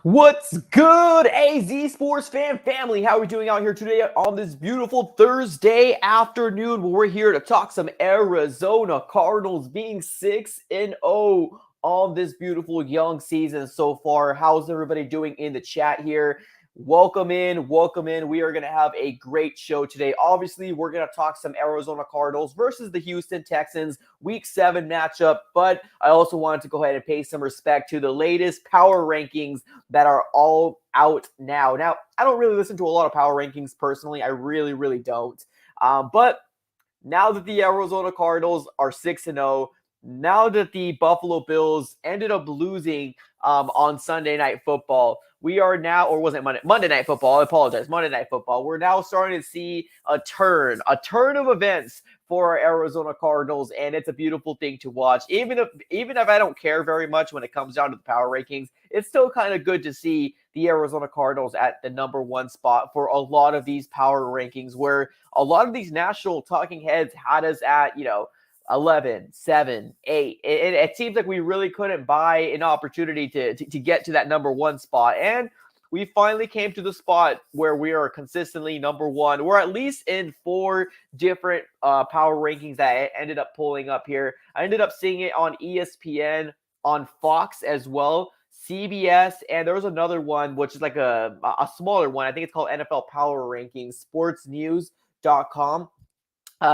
What's good, AZ Sports fan family? How are we doing out here today on this beautiful Thursday afternoon? Well, we're here to talk some Arizona Cardinals being 6-0 on this beautiful young season so far. How's everybody doing in the chat here? Welcome in, welcome in. We are going to have a great show today. Obviously, we're going to talk some Arizona Cardinals versus the Houston Texans Week 7 matchup, but I also wanted to go ahead and pay some respect to the latest power rankings that are all out now. Now, I don't really listen to a lot of power rankings personally. I really don't. But now that the Arizona Cardinals are 6-0, now that the Buffalo Bills ended up losing on Sunday Night Football, we are now, or was it Monday Night Football? I apologize, Monday Night Football. We're now starting to see a turn of events for our Arizona Cardinals, and it's a beautiful thing to watch. Even if I don't care very much when it comes down to the power rankings, it's still kind of good to see the Arizona Cardinals at the number one spot for a lot of these power rankings, where a lot of these national talking heads had us at, 11, 7, 8. It seems like we really couldn't buy an opportunity to get to that number one spot. And we finally came to the spot where we are consistently number one. We're at least in 4 different power rankings that I ended up pulling up here. I ended up seeing it on ESPN, on Fox as well, CBS, and there was another one, which is like a smaller one. I think it's called NFL Power Rankings, sportsnews.com.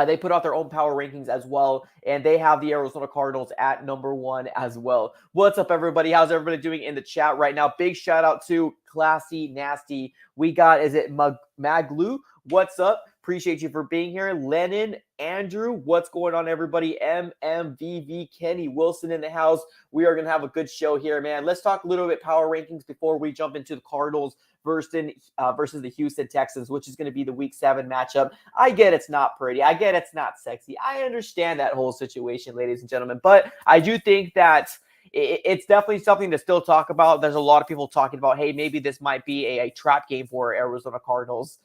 They put out their own power rankings as well, and they have the Arizona Cardinals at number one as well. What's up, everybody? How's everybody doing in the chat right now? Big shout out to Classy Nasty. We got, is it Maglu? What's up? Appreciate you for being here. Lennon, Andrew, what's going on, everybody? MMVV, Kenny Wilson in the house. We are going to have a good show here, man. Let's talk a little bit power rankings before we jump into the Cardinals versus the Houston Texans, which is going to be the Week 7 matchup. I get it's not pretty. I get it's not sexy. I understand that whole situation, ladies and gentlemen. But I do think that it's definitely something to still talk about. There's a lot of people talking about, hey, maybe this might be a trap game for Arizona Cardinals.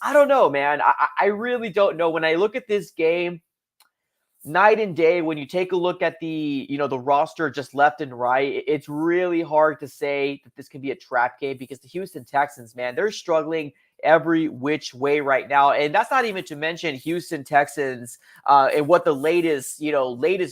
I don't know, man. I really don't know. When I look at this game, night and day, when you take a look at the roster just left and right, it's really hard to say that this can be a trap game, because the Houston Texans, man, they're struggling every which way right now. And that's not even to mention Houston Texans and what the latest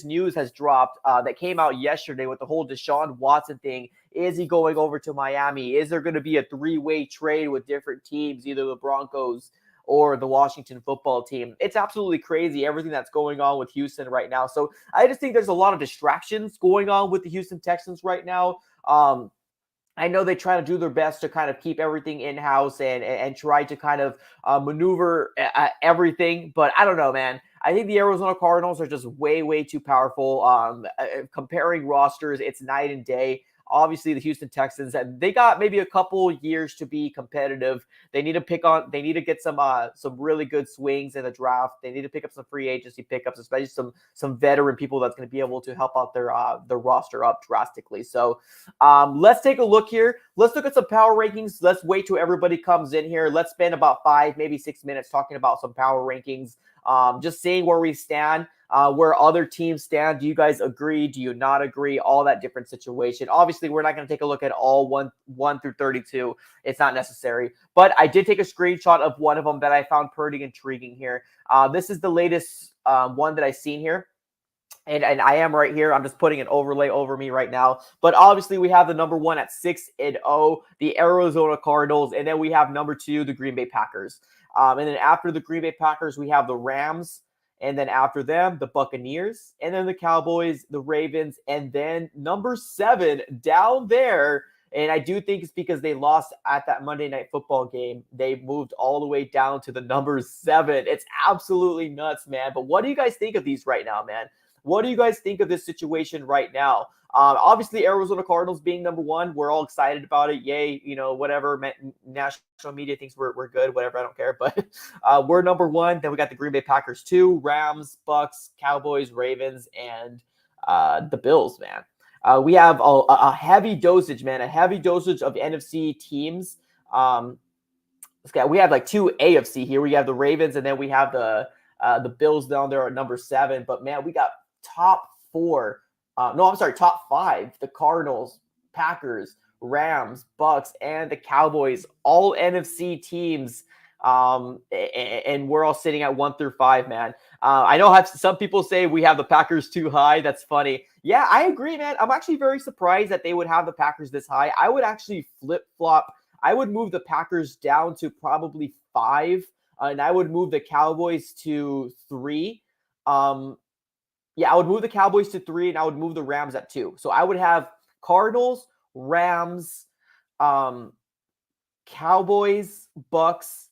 news has dropped that came out yesterday with the whole Deshaun Watson thing. Is he going over to Miami? Is there going to be a 3-way trade with different teams, either the Broncos or the Washington football team? It's absolutely crazy, everything that's going on with Houston right now. So I just think there's a lot of distractions going on with the Houston Texans right now. I know they try to do their best to kind of keep everything in-house and try to kind of maneuver everything. But I don't know, man. I think the Arizona Cardinals are just way too powerful. Comparing rosters, it's night and day. Obviously, the Houston Texans, they got maybe a couple years to be competitive. They need to get some really good swings in the draft. They need to pick up some free agency pickups, especially some veteran people that's going to be able to help out their roster up drastically. So let's take a look here. Let's look at some power rankings. Let's wait till everybody comes in here. Let's spend about 5, maybe 6 minutes talking about some power rankings. Just seeing where we stand. Where other teams stand. Do you guys agree? Do you not agree? All that different situation. Obviously, we're not going to take a look at all 1 through 32. It's not necessary. But I did take a screenshot of one of them that I found pretty intriguing here. This is the latest one that I've seen here. And I am right here. I'm just putting an overlay over me right now. But obviously, we have the number 1 at 6-0, the Arizona Cardinals. And then we have number 2, the Green Bay Packers. And then after the Green Bay Packers, we have the Rams. And then after them, the Buccaneers, and then the Cowboys, the Ravens, and then number 7 down there. And I do think it's because they lost at that Monday Night Football game. They moved all the way down to the number 7. It's absolutely nuts, man. But what do you guys think of these right now, man? What do you guys think of this situation right now? Obviously, Arizona Cardinals being number 1, we're all excited about it. Yay, whatever. National media thinks we're good, whatever. I don't care. But we're number 1. Then we got the Green Bay Packers 2, Rams, Bucks, Cowboys, Ravens, and the Bills, man. We have a heavy dosage, man, a heavy dosage of NFC teams. We have like 2 AFC here. We have the Ravens, and then we have the Bills down there at number 7. But, man, we got top 5. The Cardinals, Packers, Rams, Bucks, and the Cowboys, all NFC teams. And we're all sitting at 1 through 5, man. I know some people say we have the Packers too high. That's funny. Yeah, I agree, man. I'm actually very surprised that they would have the Packers this high. I would actually flip-flop. I would move the Packers down to probably 5, and I would move the Cowboys to 3. Yeah, I would move the Cowboys to 3, and I would move the Rams at 2. So I would have Cardinals, Rams, Cowboys, Bucks,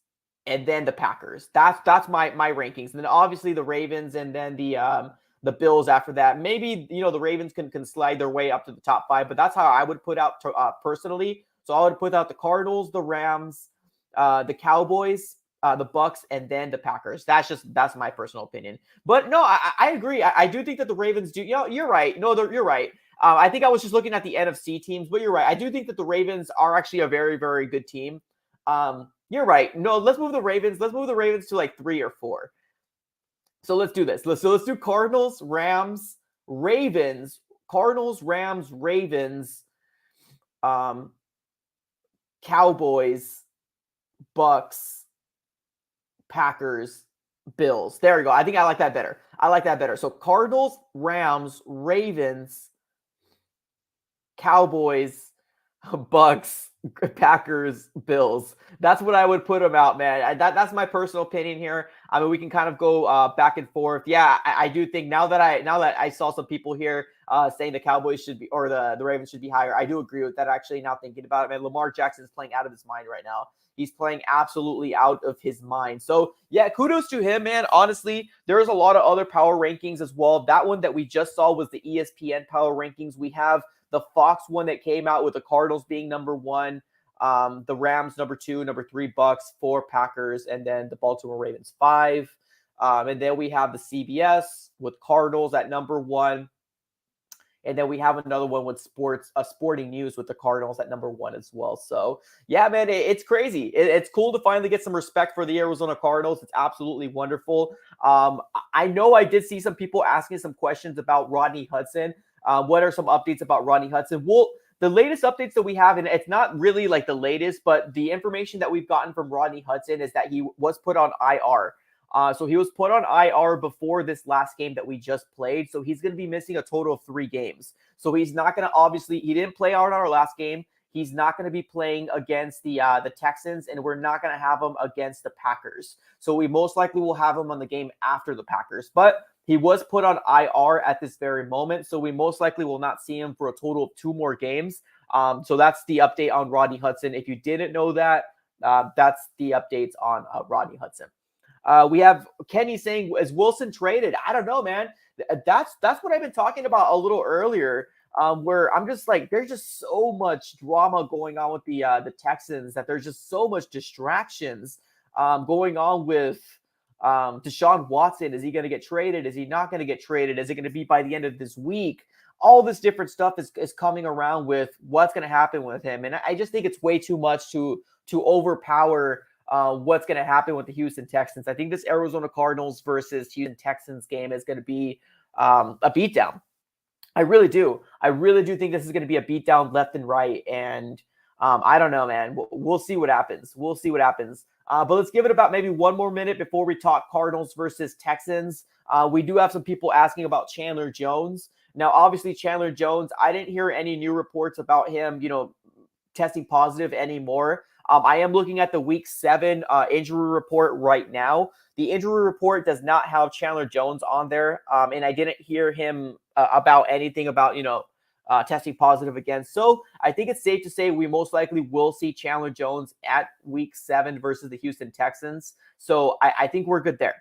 and then the Packers. That's my rankings. And then obviously the Ravens, and then the Bills after that. Maybe the Ravens can slide their way up to the top 5, but that's how I would put out personally. So I would put out the Cardinals, the Rams, the Cowboys, the Bucks, and then the Packers. That's my personal opinion. But no, I agree. I do think that the Ravens do. You're right. No, you're right. I think I was just looking at the NFC teams, but you're right. I do think that the Ravens are actually a very, very good team. You're right. No, let's move the Ravens. Let's move the Ravens to like 3 or 4. So let's do this. Let's do Cardinals, Rams, Ravens, Cardinals, Rams, Ravens, Cowboys, Bucks, Packers, Bills. There we go. I think I like that better. So Cardinals, Rams, Ravens, Cowboys, Bucks, Packers, Bills. That's what I would put them out, man. That's my personal opinion here. I mean, we can kind of go back and forth. Yeah, I do think now that I saw some people here saying the Cowboys should be, or the Ravens should be higher, I do agree with that. Actually, now thinking about it, man, Lamar Jackson is playing out of his mind right now. He's playing absolutely out of his mind. So, yeah, kudos to him, man. Honestly, there's a lot of other power rankings as well. That one that we just saw was the ESPN power rankings. We have the Fox one that came out with the Cardinals being number 1, the Rams number 2, number 3 Bucks, 4 Packers, and then the Baltimore Ravens 5. And then we have the CBS with Cardinals at number 1. And then we have another one with Sporting News with the Cardinals at number 1 as well. So, yeah, man, it's crazy. It's cool to finally get some respect for the Arizona Cardinals. It's absolutely wonderful. I know I did see some people asking some questions about Rodney Hudson. What are some updates about Rodney Hudson? Well, the latest updates that we have, and it's not really like the latest, but the information that we've gotten from Rodney Hudson is that he was put on IR. So he was put on IR before this last game that we just played. So he's going to be missing a total of 3 games. So he's not going to, obviously, he didn't play out on our last game. He's not going to be playing against the Texans, and we're not going to have him against the Packers. So we most likely will have him on the game after the Packers. But he was put on IR at this very moment, so we most likely will not see him for a total of 2 more games. So that's the update on Rodney Hudson. If you didn't know that, that's the updates on Rodney Hudson. We have Kenny saying, is Wilson traded? I don't know, man. That's what I've been talking about a little earlier, where I'm just like, there's just so much drama going on with the Texans that there's just so much distractions going on with Deshaun Watson. Is he going to get traded? Is he not going to get traded? Is it going to be by the end of this week? All this different stuff is coming around with what's going to happen with him. And I just think it's way too much to overpower what's going to happen with the Houston Texans. I think this Arizona Cardinals versus Houston Texans game is going to be a beatdown. I really do. I really do think this is going to be a beatdown left and right. And I don't know, man. We'll see what happens. But let's give it about maybe 1 more minute before we talk Cardinals versus Texans. We do have some people asking about Chandler Jones. Now, obviously, Chandler Jones, I didn't hear any new reports about him, testing positive anymore. I am looking at the week 7 injury report right now. The injury report does not have Chandler Jones on there. And I didn't hear him about anything about, testing positive again. So I think it's safe to say we most likely will see Chandler Jones at week 7 versus the Houston Texans. So I think we're good there.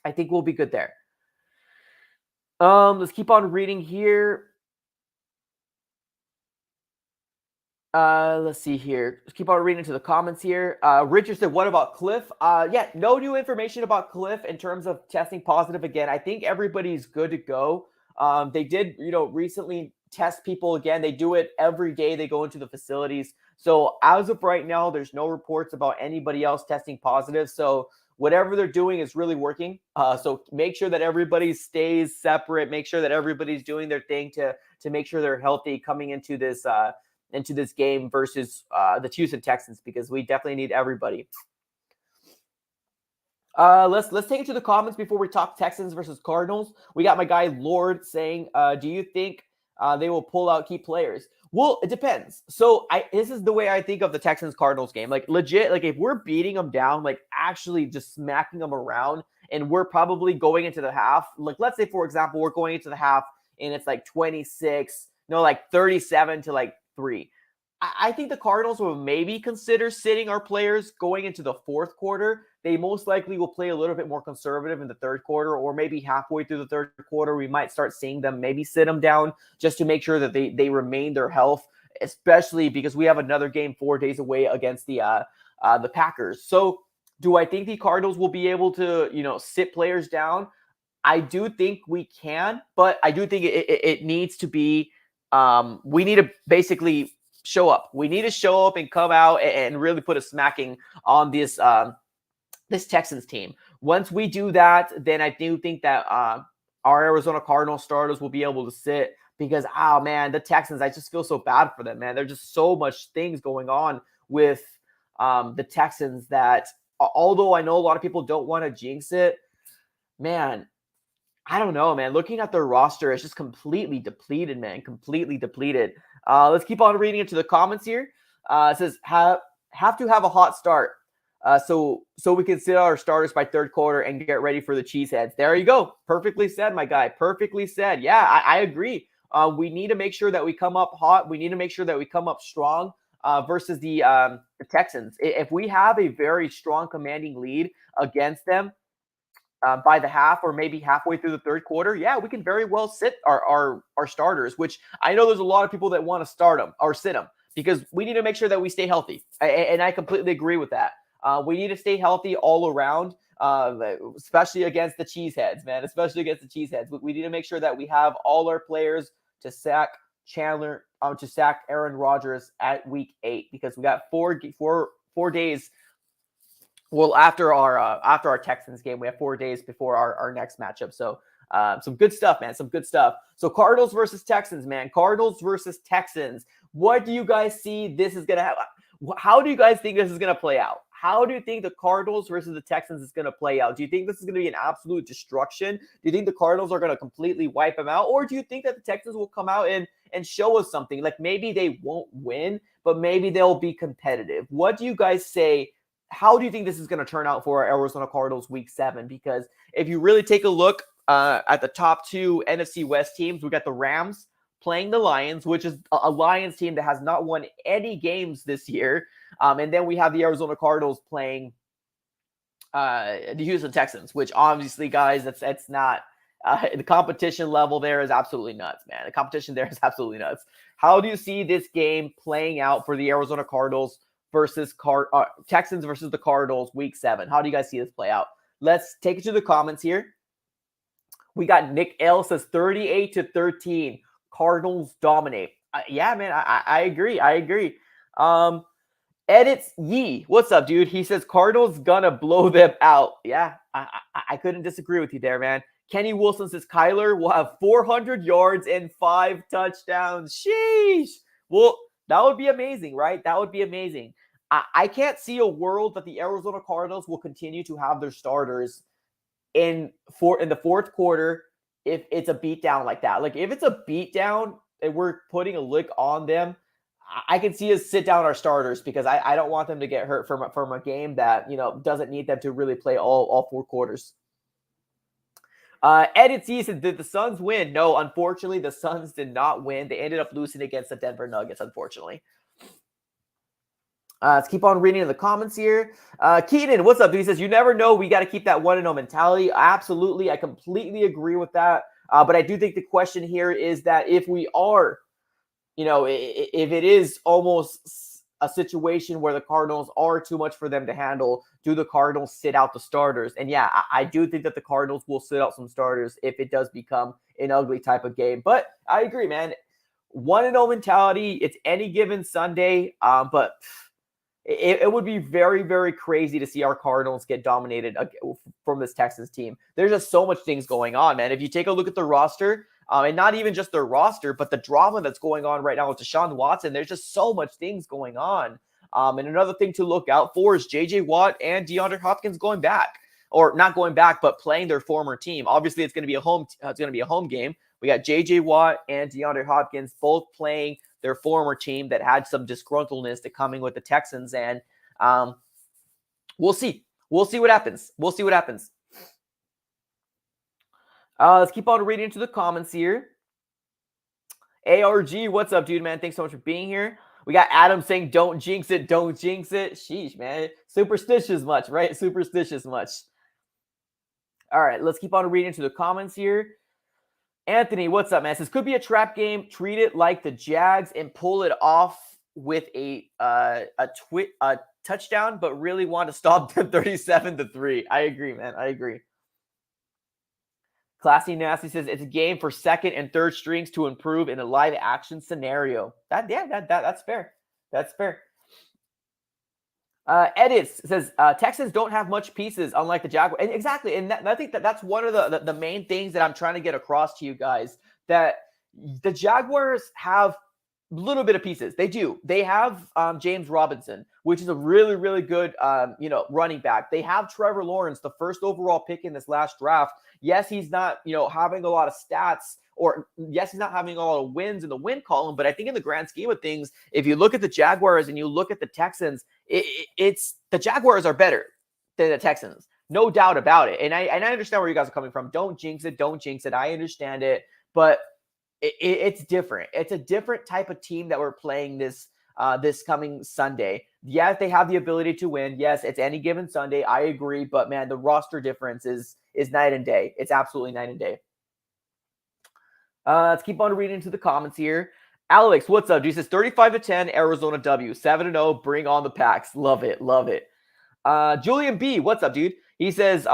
I think we'll be good there. Let's keep on reading here. Let's see here. Let's keep on reading into the comments here. Richard said, what about Cliff? Yeah, no new information about Cliff in terms of testing positive again. I think everybody's good to go. They did, recently test people again. They do it every day they go into the facilities. So as of right now, there's no reports about anybody else testing positive. So whatever they're doing is really working. So make sure that everybody stays separate. Make sure that everybody's doing their thing to make sure they're healthy coming into this into this game versus the Houston Texans, because we definitely need everybody. Let's take it to the comments before we talk Texans versus Cardinals. We got my guy Lord saying, do you think they will pull out key players? Well, it depends. So this is the way I think of the Texans Cardinals game. Like legit, like if we're beating them down, like actually just smacking them around, and we're probably going into the half, like let's say for example, we're going into the half and it's like 37 to like 3. I think the Cardinals will maybe consider sitting our players going into the fourth quarter. They most likely will play a little bit more conservative in the third quarter, or maybe halfway through the third quarter, we might start seeing them maybe sit them down just to make sure that they remain their health, especially because we have another game 4 days away against the Packers. So do I think the Cardinals will be able to, sit players down? I do think we can, but I do think it needs to be, we need to basically show up. We need to show up and come out and really put a smacking on this Texans team. Once we do that, then I do think that our Arizona Cardinals starters will be able to sit, because, oh man, the Texans, I just feel so bad for them, man. There's just so much things going on with the Texans that, although I know a lot of people don't want to jinx it, man, I don't know, man. Looking at their roster, it's just completely depleted, man. Completely depleted. Let's keep on reading into the comments here. It says, have to have a hot start so we can sit our starters by third quarter and get ready for the Cheeseheads. There you go. Perfectly said, my guy. Perfectly said. Yeah, I agree. We need to make sure that we come up hot. We need to make sure that we come up strong versus the Texans. If we have a very strong commanding lead against them, by the half or maybe halfway through the third quarter, yeah, we can very well sit our starters, which I know there's a lot of people that want to start them or sit them, because we need to make sure that we stay healthy. And I completely agree with that. We need to stay healthy all around, especially against the Cheeseheads, man, especially against the Cheeseheads. We need to make sure that we have all our players to sack to sack Aaron Rodgers at week 8, because we got 4 days. Well, after our Texans game, we have 4 days before our next matchup. So some good stuff, man. Some good stuff. So Cardinals versus Texans, man. Cardinals versus Texans. What do you guys see this is going to happen? How do you guys think this is going to play out? How do you think the Cardinals versus the Texans is going to play out? Do you think this is going to be an absolute destruction? Do you think the Cardinals are going to completely wipe them out? Or do you think that the Texans will come out and show us something? Like maybe they won't win, but maybe they'll be competitive. What do you guys say? How do you think this is going to turn out for our Arizona Cardinals week 7? Because if you really take a look at the top 2 NFC West teams, we got the Rams playing the Lions, which is a Lions team that has not won any games this year. And then we have the Arizona Cardinals playing the Houston Texans, which obviously, guys, that's not the competition level there is absolutely nuts, man. The competition there is absolutely nuts. How do you see this game playing out for the Arizona Cardinals versus Texans versus the Cardinals week 7? How do you guys see this play out? Let's take it to the comments here. We got Nick L says 38-13. Cardinals dominate. Yeah, man, I agree. I agree. Edits Yee, what's up, dude? He says Cardinals gonna blow them out. Yeah, I couldn't disagree with you there, man. Kenny Wilson says Kyler will have 400 yards and 5 touchdowns. Sheesh. Well, that would be amazing, right? That would be amazing. I can't see a world that the Arizona Cardinals will continue to have their starters in the fourth quarter if it's a beatdown like that. Like if it's a beatdown and we're putting a lick on them, I can see us sit down our starters, because I don't want them to get hurt from a game that doesn't need them to really play all 4 quarters. Edit C said, did the Suns win? No, unfortunately, the Suns did not win. They ended up losing against the Denver Nuggets, unfortunately. Let's keep on reading in the comments here. Keaton, what's up, dude? He says, you never know. We got to keep that 1-0 mentality. Absolutely. I completely agree with that. But I do think the question here is that if we are, if it is almost a situation where the Cardinals are too much for them to handle, do the Cardinals sit out the starters? And yeah, I do think that the Cardinals will sit out some starters if it does become an ugly type of game. But I agree, man. 1-0 mentality. It's any given Sunday. But it would be very, very crazy to see our Cardinals get dominated from this Texans team. There's just so much things going on, man. If you take a look at the roster, And not even just their roster, but the drama that's going on right now with Deshaun Watson. There's just so much things going on. And another thing to look out for is J.J. Watt and DeAndre Hopkins going back, or not going back, but playing their former team. Obviously, it's going to be a home game. We got J.J. Watt and DeAndre Hopkins both playing their former team that had some disgruntledness to coming with the Texans, and we'll see. We'll see what happens. Let's keep on reading into the comments here. ARG, what's up, dude, man? Thanks so much for being here. We got Adam saying, don't jinx it, don't jinx it. Sheesh, man. Superstitious much, right? Superstitious much. All right, let's keep on reading into the comments here. Anthony, what's up, man? Says, could be a trap game. Treat it like the Jags and pull it off with a touchdown, but really want to stop them 37-3. I agree, man. I agree. Classy Nasty says it's a game for second and third strings to improve in a live action scenario. That's fair. That's fair. Edits says Texans don't have much pieces, unlike the Jaguars. And exactly, and I think that's one of the main things that I'm trying to get across to you guys. That the Jaguars have a little bit of pieces. They do. They have James Robinson, which is a really, really good running back. They have Trevor Lawrence, the first overall pick in this last draft. Yes, he's not having a lot of stats, or yes, he's not having a lot of wins in the win column. But I think in the grand scheme of things, if you look at the Jaguars and you look at the Texans, it's the Jaguars are better than the Texans, no doubt about it. And I understand where you guys are coming from. Don't jinx it. Don't jinx it. I understand it, but it's different. It's a different type of team that we're playing this coming Sunday. Yes, they have the ability to win. Yes, it's any given Sunday. I agree, but man, the roster difference is night and day. It's absolutely night and day. Let's keep on reading into the comments here. Alex, what's up? He says 35-10, Arizona W, 7-0. Bring on the Packs. Love it, love it. Julian B, what's up, dude? He says,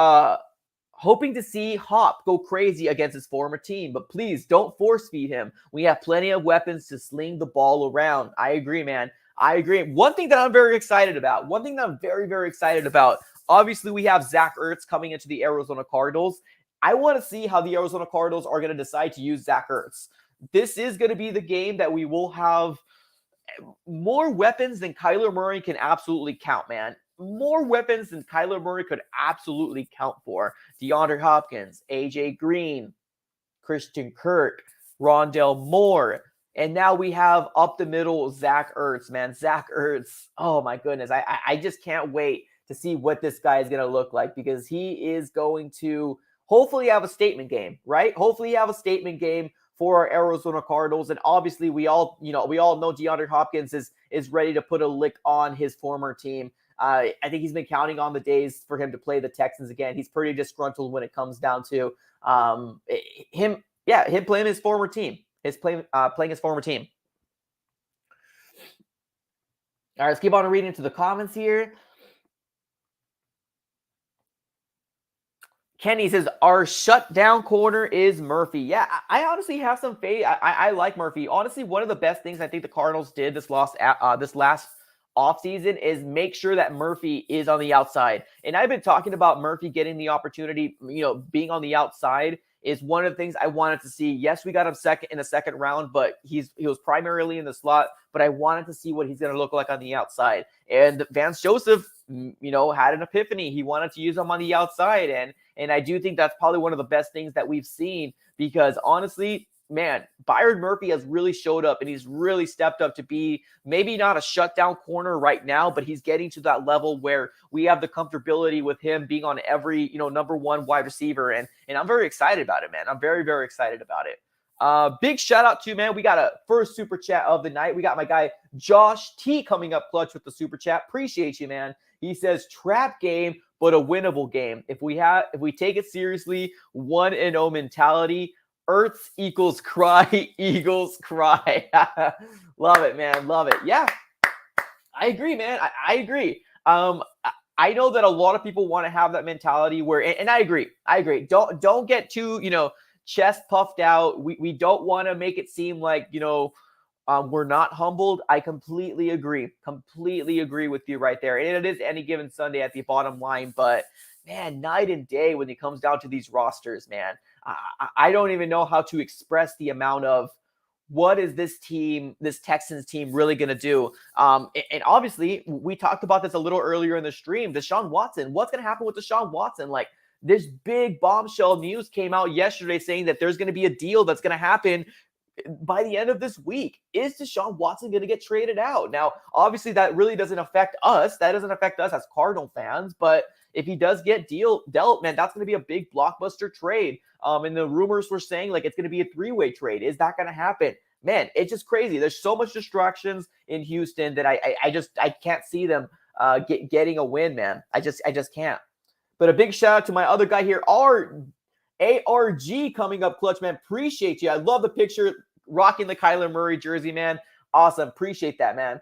hoping to see Hop go crazy against his former team, but please don't force feed him. We have plenty of weapons to sling the ball around. I agree, man. I agree. One thing that I'm very excited about, very, very excited about, obviously we have Zach Ertz coming into the Arizona Cardinals. I want to see how the Arizona Cardinals are going to decide to use Zach Ertz. This is going to be the game that we will have more weapons than Kyler Murray can absolutely count, man. More weapons than Kyler Murray could absolutely count for. DeAndre Hopkins, AJ Green, Christian Kirk, Rondale Moore. And now we have up the middle Zach Ertz, man. Zach Ertz. Oh, my goodness. I just can't wait to see what this guy is going to look like, because he is going to hopefully have a statement game, right? Hopefully have a statement game for our Arizona Cardinals. And obviously we all know DeAndre Hopkins is ready to put a lick on his former team. I think he's been counting on the days for him to play the Texans again. He's pretty disgruntled when it comes down to him playing his former team. Playing his former team. All right, let's keep on reading into the comments here. Kenny says, our shutdown corner is Murphy. Yeah, I honestly have some faith. I like Murphy. Honestly, one of the best things I think the Cardinals did this last offseason is make sure that Murphy is on the outside. And I've been talking about Murphy getting the opportunity, being on the outside is one of the things I wanted to see. Yes, we got him in the second round, but he was primarily in the slot, but I wanted to see what he's going to look like on the outside. And Vance Joseph, had an epiphany. He wanted to use him on the outside. And I do think that's probably one of the best things that we've seen, because honestly, man, Byron Murphy has really showed up, and he's really stepped up to be maybe not a shutdown corner right now, but he's getting to that level where we have the comfortability with him being on every, number one wide receiver. And I'm very excited about it, man. I'm very, very excited about it. Big shout out to, man, we got a first super chat of the night. We got my guy Josh T coming up clutch with the super chat. Appreciate you, man. He says trap game, but a winnable game. If we take it seriously, 1-0 mentality. Ertz equals cry, Eagles cry. Love it, man. Love it. Yeah, I agree, man. I agree. I know that a lot of people want to have that mentality where, and I agree. Don't get too, chest puffed out. We don't want to make it seem like, we're not humbled. I completely agree. Completely agree with you right there. And it is any given Sunday at the bottom line, but man, night and day when it comes down to these rosters, man. I don't even know how to express the amount of what is this team, this Texans team, really going to do? And obviously, we talked about this a little earlier in the stream. Deshaun Watson, what's going to happen with Deshaun Watson? Like, this big bombshell news came out yesterday saying that there's going to be a deal that's going to happen by the end of this week. Is Deshaun Watson going to get traded out? Now, obviously, that really doesn't affect us. That doesn't affect us as Cardinal fans. But if he does get dealt, man, that's going to be a big blockbuster trade. And the rumors were saying like it's going to be a three-way trade. Is that going to happen? Man, it's just crazy. There's so much distractions in Houston that I can't see them getting a win, man. I just can't. But a big shout out to my other guy here, ARG, coming up clutch, man. Appreciate you. I love the picture rocking the Kyler Murray jersey, man. Awesome. Appreciate that, man.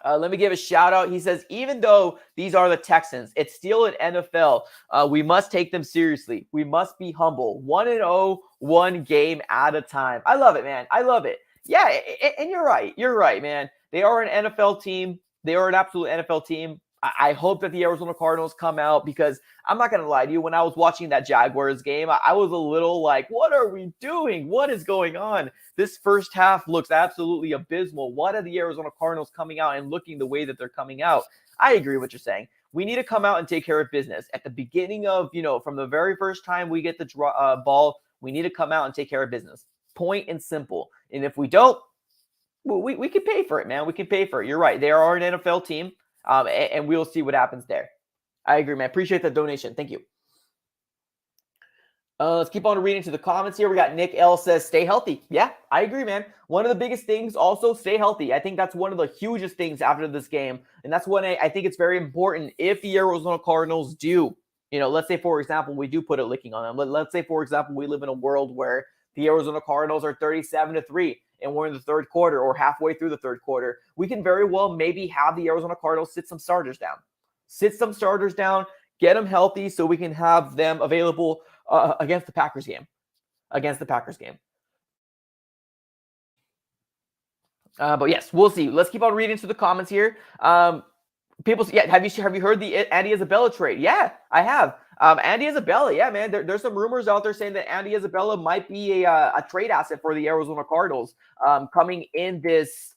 Let me give a shout out. He says, even though these are the Texans, it's still an NFL. We must take them seriously. We must be humble. 1-0, one game at a time. I love it, man. I love it. Yeah, and you're right. You're right, man. They are an NFL team. They are an absolute NFL team. I hope that the Arizona Cardinals come out, because I'm not going to lie to you. When I was watching that Jaguars game, I was a little like, what are we doing? What is going on? This first half looks absolutely abysmal. What are the Arizona Cardinals coming out and looking the way that they're coming out? I agree with what you're saying. We need to come out and take care of business. At the beginning of, from the very first time we get the ball, we need to come out and take care of business. Point and simple. And if we don't, we can pay for it, man. We can pay for it. You're right. They are an NFL team. And we'll see what happens there. I agree, man. Appreciate the donation. Thank you. Let's keep on reading to the comments here. We got Nick L says, stay healthy. Yeah, I agree, man. One of the biggest things also, stay healthy. I think that's one of the hugest things after this game. And that's when I think it's very important if the Arizona Cardinals do, let's say, for example, we do put a licking on them. Let's say, for example, we live in a world where the Arizona Cardinals are 37-3. And we're in the third quarter or halfway through the third quarter. We can very well maybe have the Arizona Cardinals sit some starters down. Get them healthy so we can have them available against the Packers game. But yes, we'll see. Let's keep on reading through the comments here. People, have you heard the Andy Isabella trade? Yeah, I have. Andy Isabella, yeah, man. There's some rumors out there saying that Andy Isabella might be a trade asset for the Arizona Cardinals coming in this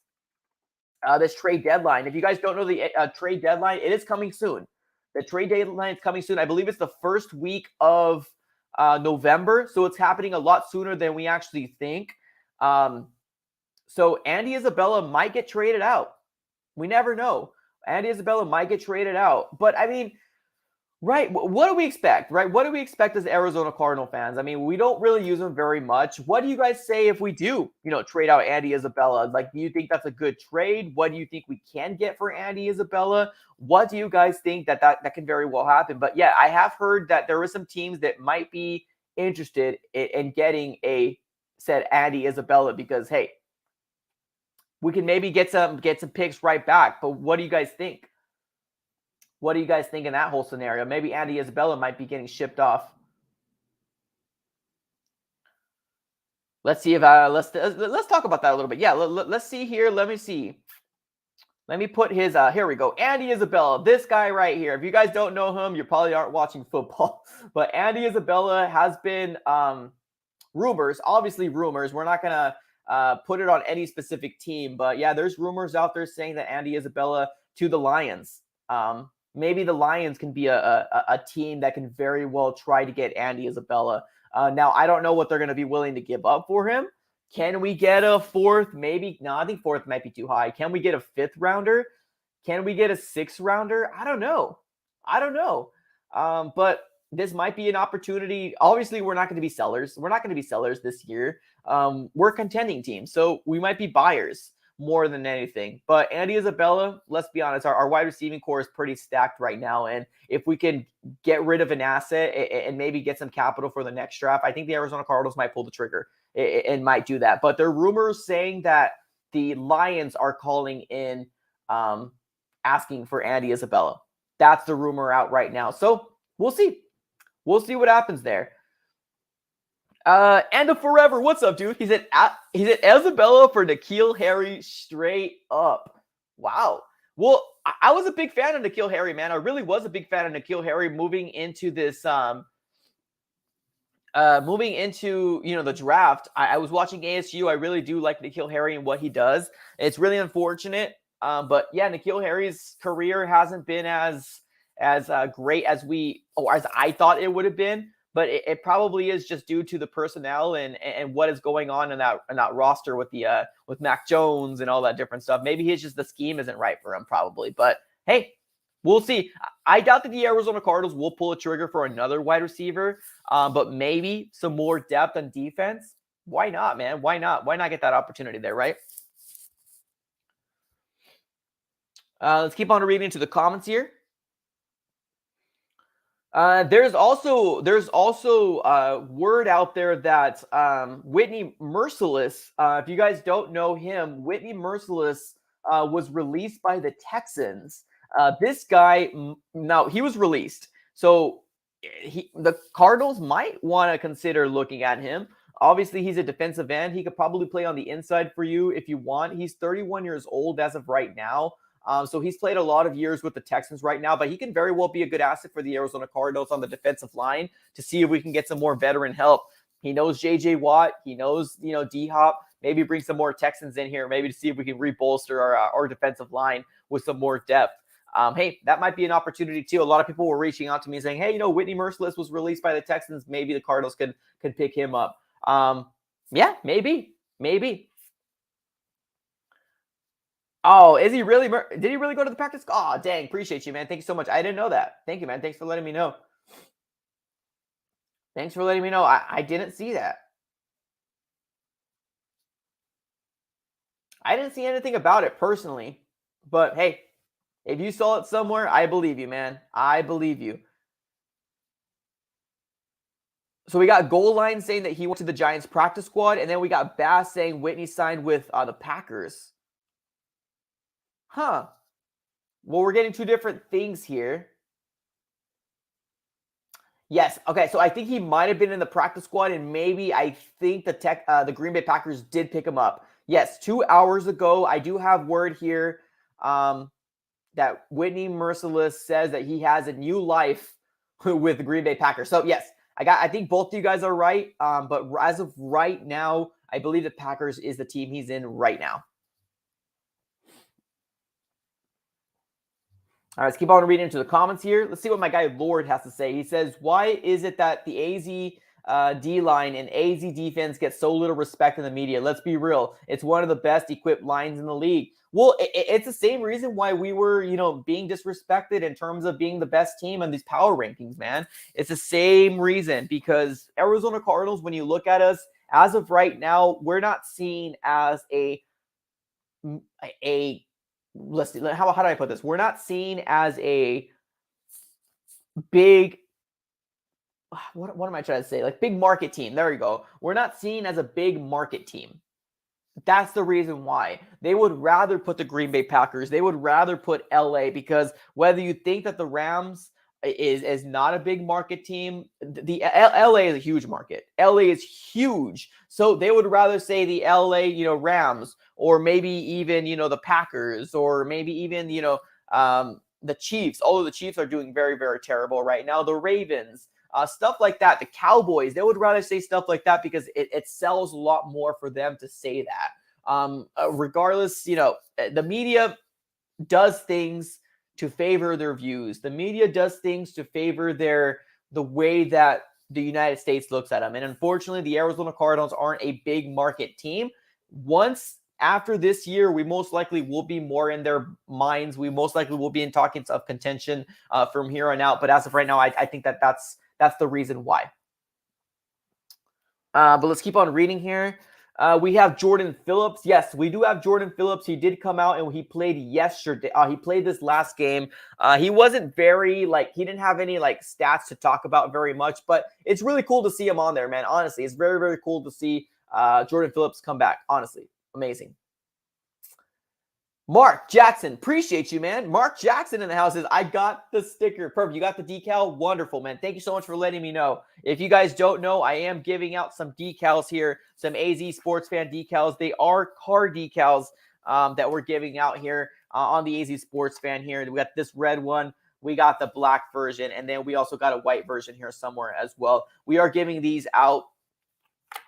trade deadline. If you guys don't know the trade deadline, it is coming soon. The trade deadline is coming soon. I believe it's the first week of November, so it's happening a lot sooner than we actually think. So Andy Isabella might get traded out. We never know. Andy Isabella might get traded out. But, I mean, right, what do we expect, right? What do we expect as Arizona Cardinal fans? I mean, we don't really use him very much. What do you guys say if we do, trade out Andy Isabella? Like, do you think that's a good trade? What do you think we can get for Andy Isabella? What do you guys think that can very well happen? But, yeah, I have heard that there are some teams that might be interested in getting said Andy Isabella because, hey, we can maybe get some picks right back. But what do you guys think? What do you guys think in that whole scenario? Maybe Andy Isabella might be getting shipped off. Let's see if let's talk about that a little bit. Yeah, let's see here. Let me see. Let me put his here we go. Andy Isabella, this guy right here. If you guys don't know him, you probably aren't watching football. But Andy Isabella has been rumors, obviously rumors. We're not gonna put it on any specific team, but yeah, there's rumors out there saying that Andy Isabella to the Lions. Maybe the Lions can be a team that can very well try to get Andy Isabella. Now, I don't know what they're going to be willing to give up for him. Can we get a fourth? Maybe. No, I think fourth might be too high. Can we get a fifth rounder? Can we get a sixth rounder? I don't know. But this might be an opportunity. Obviously, we're not going to be sellers. We're not going to be sellers this year. We're a contending team, so we might be buyers more than anything. But Andy Isabella, let's be honest, our wide receiving core is pretty stacked right now. And if we can get rid of an asset and maybe get some capital for the next draft, I think the Arizona Cardinals might pull the trigger and might do that. But there are rumors saying that the Lions are calling in asking for Andy Isabella. That's the rumor out right now. So we'll see. We'll see what happens there. And forever, what's up, dude? He's at Isabella for N'Keal Harry straight up. Wow. Well, I was a big fan of N'Keal Harry, man. I really was a big fan of N'Keal Harry moving into this Moving into, the draft, I was watching ASU. I really do like N'Keal Harry and what he does. It's really unfortunate. But yeah, N'Keal Harry's career hasn't been as great as I thought it would have been. But it probably is just due to the personnel and what is going on in that roster with with Mac Jones and all that different stuff. Maybe he's just the scheme isn't right for him, probably. But hey, we'll see. I doubt that the Arizona Cardinals will pull a trigger for another wide receiver, but maybe some more depth on defense. Why not, man? Why not? Why not get that opportunity there, right? Let's keep on reading into the comments here. There's also word out there that Whitney Merciless, if you guys don't know him, Whitney Merciless was released by the Texans. This guy, now he was released, so the Cardinals might want to consider looking at him. Obviously, he's a defensive end. He could probably play on the inside for you if you want. He's 31 years old as of right now. So he's played a lot of years with the Texans right now, but he can very well be a good asset for the Arizona Cardinals on the defensive line to see if we can get some more veteran help. He knows J.J. Watt. He knows, D-Hop. Maybe bring some more Texans in here, maybe to see if we can rebolster our defensive line with some more depth. Hey, that might be an opportunity too. A lot of people were reaching out to me saying, hey, Whitney Merciless was released by the Texans. Maybe the Cardinals can pick him up. Yeah, maybe. Oh, is he really? Did he really go to the practice? Oh, dang. Appreciate you, man. Thank you so much. I didn't know that. Thank you, man. Thanks for letting me know. Thanks for letting me know. I didn't see that. I didn't see anything about it personally. But hey, if you saw it somewhere, I believe you, man. I believe you. So we got Goal Line saying that he went to the Giants practice squad, and then we got Bass saying Whitney signed with the Packers. Huh. Well, we're getting two different things here. Yes. Okay. So I think he might have been in the practice squad, and maybe I think the Green Bay Packers did pick him up. Yes, 2 hours ago. I do have word here that Whitney Merciless says that he has a new life with the Green Bay Packers. So yes, I think both of you guys are right. But as of right now, I believe the Packers is the team he's in right now. All right, let's keep on reading into the comments here. Let's see what my guy Lord has to say. He says, why is it that the AZ D-line and AZ defense get so little respect in the media? Let's be real. It's one of the best equipped lines in the league. Well, it's the same reason why we were, being disrespected in terms of being the best team on these power rankings, man. It's the same reason, because Arizona Cardinals, when you look at us, as of right now, we're not seen as let's see, how do I put this? We're not seen as a big, what am I trying to say? Like big market team. There you go. We're not seen as a big market team. That's the reason why. They would rather put the Green Bay Packers. They would rather put LA, because whether you think that the Rams is not a big market team, the LA is a huge market. LA is huge. So they would rather say the LA, Rams, or maybe even, the Packers, or maybe even, the Chiefs. Although the Chiefs are doing very, very terrible right now. The Ravens, stuff like that. The Cowboys, they would rather say stuff like that because it sells a lot more for them to say that. Regardless, the media does things to favor their views. The media does things to favor the way that the United States looks at them. And unfortunately, the Arizona Cardinals aren't a big market team. Once after this year, we most likely will be more in their minds. We most likely will be in talking of contention from here on out. But as of right now, I think that's the reason why. But let's keep on reading here. We have Jordan Phillips. Yes, we do have Jordan Phillips. He did come out and he played yesterday. He played this last game. He wasn't very, he didn't have any, stats to talk about very much, but it's really cool to see him on there, man. Honestly, it's very, very cool to see Jordan Phillips come back. Honestly, amazing. Mark Jackson, appreciate you, man. Mark Jackson in the house says, I got the sticker. Perfect. You got the decal? Wonderful, man. Thank you so much for letting me know. If you guys don't know, I am giving out some decals here, some AZ Sports Fan decals. They are card decals that we're giving out here on the AZ Sports Fan here. We got this red one. we got the black version, and then we also got a white version here somewhere as well. We are giving these out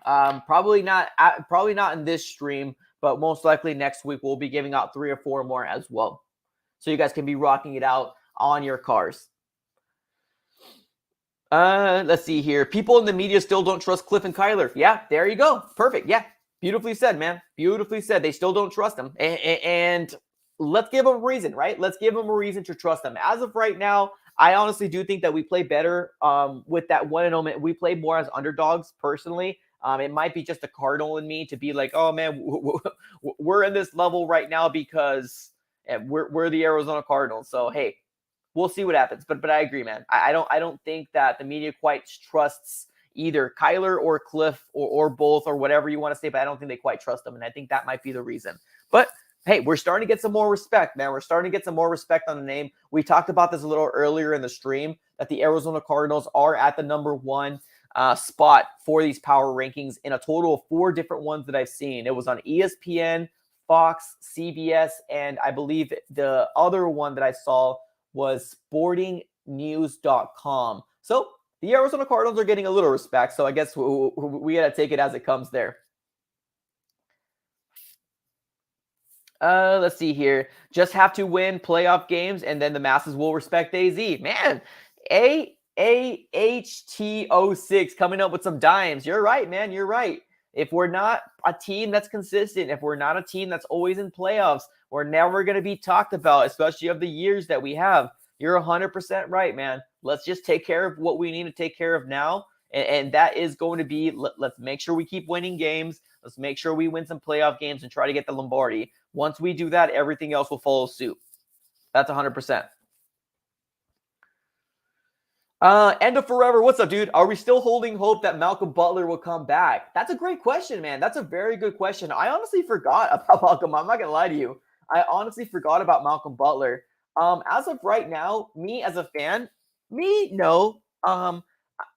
probably not in this stream, but most likely next week we'll be giving out 3 or 4 more as well. So you guys can be rocking it out on your cars. Let's see here. People in the media still don't trust Cliff and Kyler. Yeah, there you go. Perfect. Yeah, beautifully said, man. Beautifully said. They still don't trust them. And let's give them a reason, right? Let's give them a reason to trust them. As of right now, I honestly do think that we play better with that 1-0. We play more as underdogs, personally. It might be just a Cardinal in me to be like, oh, man, we're in this level right now because we're the Arizona Cardinals. So, hey, we'll see what happens. But I agree, man. I don't think that the media quite trusts either Kyler or Cliff or both or whatever you want to say, but I don't think they quite trust them. And I think that might be the reason. But hey, we're starting to get some more respect, man. We're starting to get some more respect on the name. We talked about this a little earlier in the stream, that the Arizona Cardinals are at the number 1 spot for these power rankings in a total of 4 different ones that I've seen. It was on ESPN, Fox, CBS, and I believe the other one that I saw was sportingnews.com. So the Arizona Cardinals are getting a little respect. So I guess we got to take it as it comes there. Let's see here. Just have to win playoff games, and then the masses will respect AZ. Man, AHT06 coming up with some dimes. You're right, man. You're right. If we're not a team that's consistent, if we're not a team that's always in playoffs, we're never going to be talked about, especially of the years that we have. You're 100% right, man. Let's just take care of what we need to take care of now. And that is going to be, let's make sure we keep winning games. Let's make sure we win some playoff games and try to get the Lombardi. Once we do that, everything else will follow suit. That's 100%. End of Forever, what's up, dude? Are we still holding hope that Malcolm Butler will come back? That's a great question, man. That's a very good question. I honestly forgot about Malcolm. I'm not going to lie to you. I honestly forgot about Malcolm Butler. As of right now, me as a fan, no.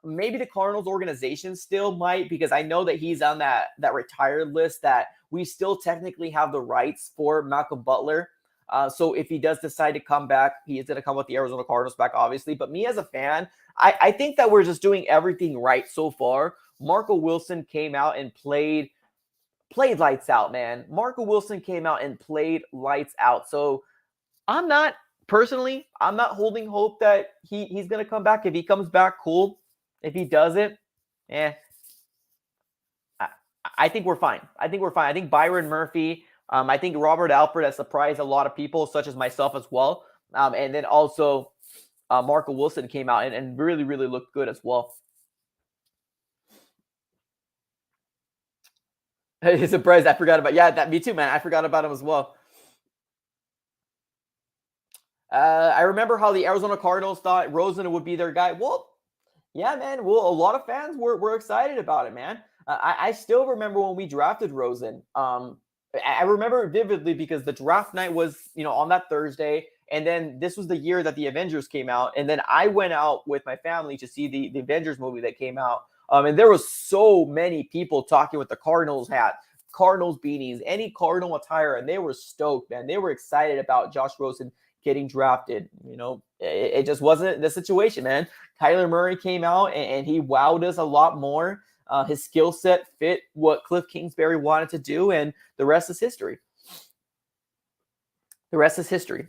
Maybe the Cardinals organization still might, because I know that he's on that retired list, that we still technically have the rights for Malcolm Butler. So if he does decide to come back, he is going to come with the Arizona Cardinals back, obviously. But me as a fan, I think that we're just doing everything right so far. Marco Wilson came out and played lights out, man. Marco Wilson came out and played lights out. So I'm not holding hope that he's going to come back. If he comes back, cool. If he doesn't, I think we're fine. I think Byron Murphy, I think Robert Alpert has surprised a lot of people, such as myself as well. And then also Marco Wilson came out and really, really looked good as well. He's surprised. I forgot about, me too, man. I forgot about him as well. I remember how the Arizona Cardinals thought Rosen would be their guy. Well, yeah, man. Well, a lot of fans were excited about it, man. I still remember when we drafted Rosen. I remember it vividly because the draft night was, on that Thursday. And then this was the year that the Avengers came out. And then I went out with my family to see the Avengers movie that came out. And there was so many people talking with the Cardinals hat, Cardinals beanies, any Cardinal attire. And they were stoked, man. They were excited about Josh Rosen getting drafted. It just wasn't the situation, man. Kyler Murray came out and he wowed us a lot more. His skill set fit what Cliff Kingsbury wanted to do, and the rest is history. The rest is history.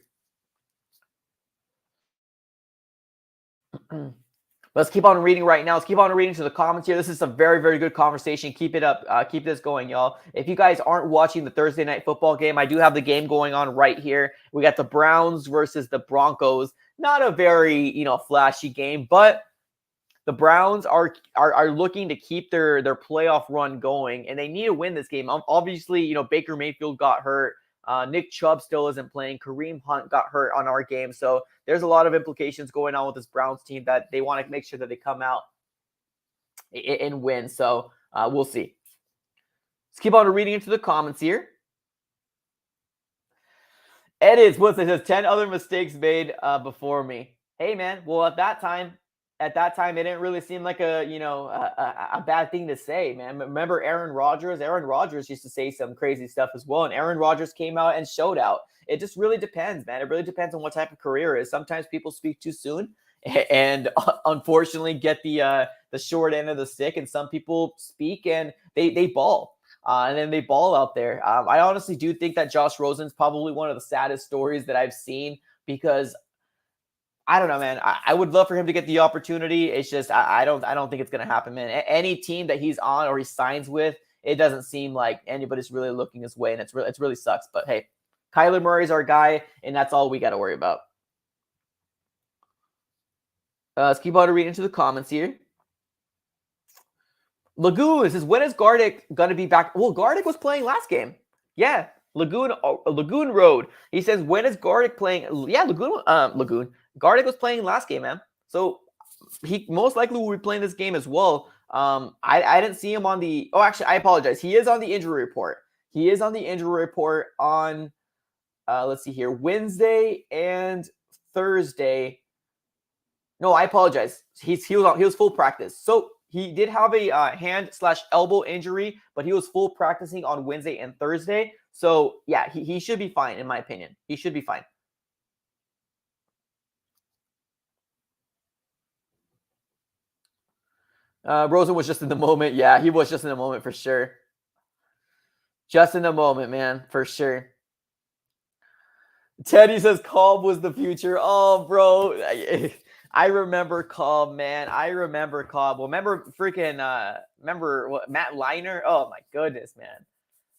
Let's keep on reading right now. Let's keep on reading to the comments here. This is a very, very good conversation. Keep it up. Keep this going, y'all. If you guys aren't watching the Thursday night football game, I do have the game going on right here. We got the Browns versus the Broncos. Not a very, flashy game, but the Browns are looking to keep their playoff run going, and they need to win this game. Obviously, Baker Mayfield got hurt. Nick Chubb still isn't playing. Kareem Hunt got hurt on our game. So there's a lot of implications going on with this Browns team that they want to make sure that they come out and win. So we'll see. Let's keep on reading into the comments here. It is, what's it says, 10 other mistakes made before me. Hey, man. Well, at that time, at that time, it didn't really seem like a bad thing to say, man. Remember Aaron Rodgers? Aaron Rodgers used to say some crazy stuff as well, and Aaron Rodgers came out and showed out. It just really depends, man. It really depends on what type of career it is. Sometimes people speak too soon and unfortunately get the short end of the stick, and some people speak and they ball. And then they ball out there. I honestly do think that Josh Rosen's probably one of the saddest stories that I've seen because I don't know, man. I would love for him to get the opportunity. It's just I don't think it's gonna happen, man. Any team that he's on or he signs with, it doesn't seem like anybody's really looking his way, and it's really sucks. But hey, Kyler Murray's our guy, and that's all we got to worry about. Let's keep on reading into the comments here. Lagoon says, when is Gardick going to be back? Well, Gardick was playing last game. Yeah, Lagoon Road. He says, when is Gardick playing? Yeah, Lagoon. Gardick was playing last game, man. So he most likely will be playing this game as well. I didn't see him on the. Oh, actually, I apologize. He is on the injury report. He is on the injury report on. Let's see here, Wednesday and Thursday. No, I apologize. He was full practice. So he did have a hand/elbow injury, but he was full practicing on Wednesday and Thursday. So yeah, he should be fine, in my opinion. He should be fine. Rosen was just in the moment. Yeah, he was just in the moment for sure. Just in the moment, man, for sure. Teddy says Cobb was the future. Oh, bro. I remember Cobb, man. I remember Cobb. Well, remember what, Matt Leinart? Oh, my goodness, man.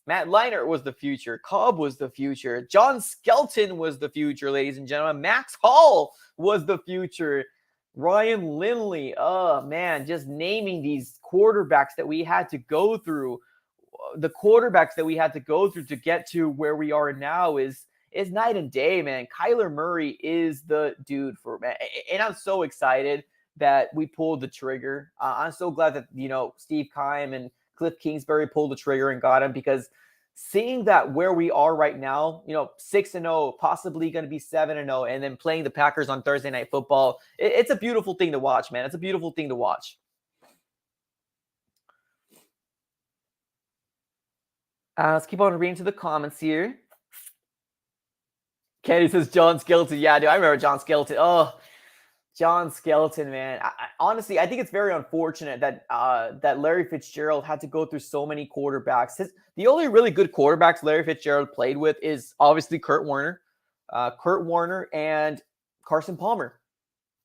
Matt Leinart was the future. Cobb was the future. John Skelton was the future, ladies and gentlemen. Max Hall was the future. Ryan Lindley. Oh, man, just naming these quarterbacks that we had to go through. The quarterbacks that we had to go through to get to where we are now is night and day, man. Kyler Murray is the dude for man. And I'm so excited that we pulled the trigger. I'm so glad that, Steve Keim and Cliff Kingsbury pulled the trigger and got him, because seeing that where we are right now, 6-0, possibly going to be 7-0, and then playing the Packers on Thursday Night Football, it's a beautiful thing to watch, man. It's a beautiful thing to watch. Let's keep on reading to the comments here. Kenny says John Skelton. Yeah, dude, I remember John Skelton. Oh, John Skelton, man. Honestly, I think it's very unfortunate that that Larry Fitzgerald had to go through so many quarterbacks. The only really good quarterbacks Larry Fitzgerald played with is obviously Kurt Warner and Carson Palmer,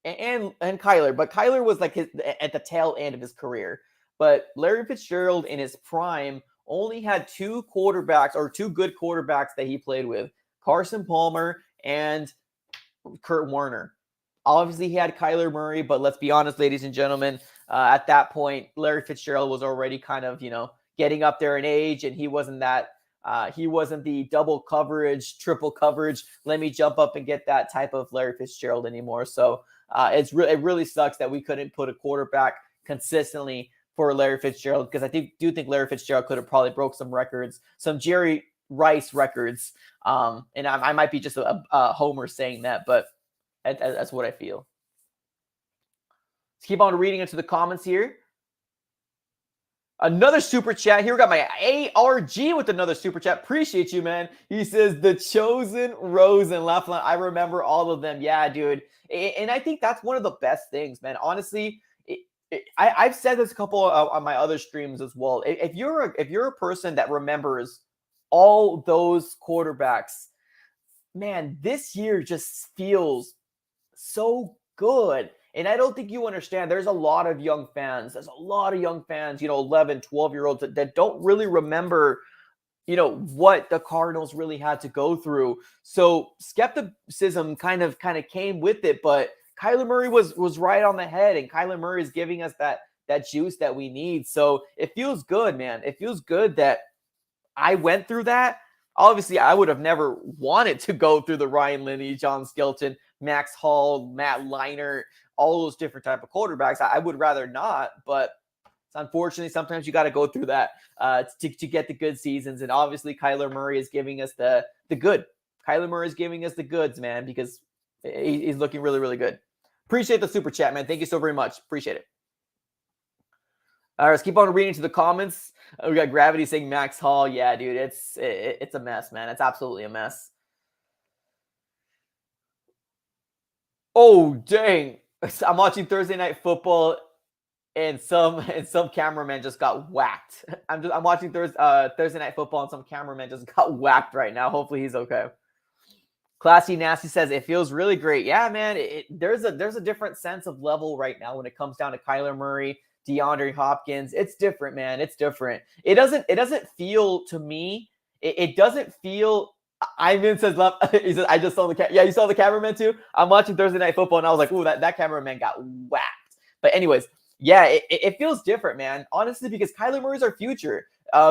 and Kyler. But Kyler was like at the tail end of his career. But Larry Fitzgerald in his prime only had two good quarterbacks that he played with: Carson Palmer and Kurt Warner. Obviously, he had Kyler Murray, but let's be honest, ladies and gentlemen, at that point, Larry Fitzgerald was already kind of, getting up there in age, and he wasn't the double coverage, triple coverage, let me jump up and get that type of Larry Fitzgerald anymore. So it really sucks that we couldn't put a quarterback consistently for Larry Fitzgerald, because I do think Larry Fitzgerald could have probably broke some records, some Jerry Rice records. And I might be just a homer saying that, but that's what I feel. Let's keep on reading into the comments here. Another super chat. Here we got my ARG with another super chat. Appreciate you, man. He says, the chosen Rosen. I remember all of them. Yeah, dude. And I think that's one of the best things, man. Honestly, I've said this a couple on my other streams as well. If you're a person that remembers all those quarterbacks, man, this year just feels so good. And I don't think you understand. There's a lot of young fans. 11, 12-year-olds that don't really remember, what the Cardinals really had to go through. So skepticism kind of came with it, but Kyler Murray was right on the head, and Kyler Murray is giving us that juice that we need. So it feels good, man. It feels good that I went through that. Obviously, I would have never wanted to go through the Ryan Lindley, John Skelton, Max Hall, Matt Leinart, all those different type of quarterbacks. I would rather not, but unfortunately, sometimes you got to go through that to get the good seasons. And obviously, Kyler Murray is giving us the good. Kyler Murray is giving us the goods, man, because he's looking really, really good. Appreciate the super chat, man. Thank you so very much. Appreciate it. All right, let's keep on reading to the comments. We got Gravity saying Max Hall. Yeah, dude, it's a mess, man. It's absolutely a mess. Oh, dang. I'm watching Thursday Night Football and some cameraman just got whacked. I'm watching Thursday Night Football and some cameraman just got whacked right now. Hopefully he's okay. Classy Nasty says it feels really great. Yeah, man. There's a different sense of level right now when it comes down to Kyler Murray, DeAndre Hopkins. It's different, man. It's different. It doesn't feel to me. It doesn't feel. Ivan says love. He says I just saw the yeah. You saw the cameraman too. I'm watching Thursday Night Football and I was like, ooh, that cameraman got whacked. But anyways, yeah, it feels different, man. Honestly, because Kyler Murray's our future.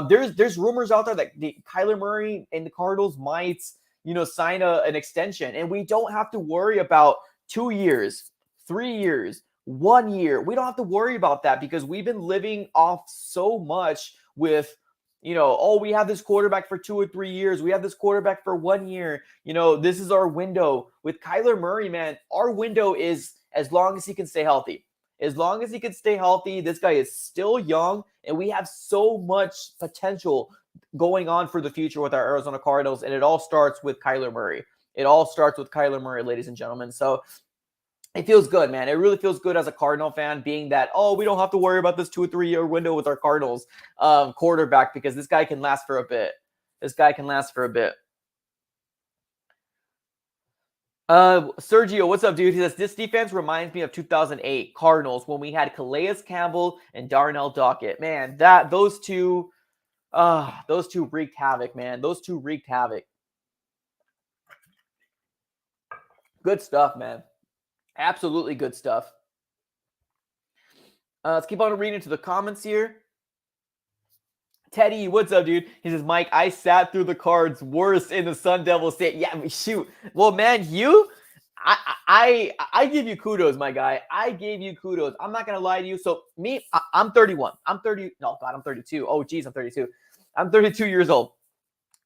There's rumors out there that Kyler Murray and the Cardinals might sign an extension. And we don't have to worry about 2 years, 3 years, 1 year. We don't have to worry about that because we've been living off so much with, we have this quarterback for 2 or 3 years. We have this quarterback for 1 year. This is our window. With Kyler Murray, man, our window is as long as he can stay healthy. As long as he can stay healthy, this guy is still young, and we have so much potential going on for the future with our Arizona Cardinals, and it all starts with Kyler Murray. It all starts with Kyler Murray, ladies and gentlemen. So it feels good, man. It really feels good as a Cardinal fan, being that, we don't have to worry about this 2 or 3 year window with our Cardinals quarterback because this guy can last for a bit. Sergio, what's up, dude? He says, this defense reminds me of 2008 Cardinals when we had Calais Campbell and Darnell Dockett. Man, those two wreaked havoc, man. Those two wreaked havoc. Good stuff, man. Absolutely good stuff. Let's keep on reading to the comments here. Teddy, what's up, dude? He says, Mike, I sat through the Cards worst in the Sun Devil state. Yeah, shoot. Well, man, I give you kudos, my guy. I gave you kudos. I'm not going to lie to you. So me, I'm 31. I'm 32. Oh, geez, I'm 32. I'm 32 years old.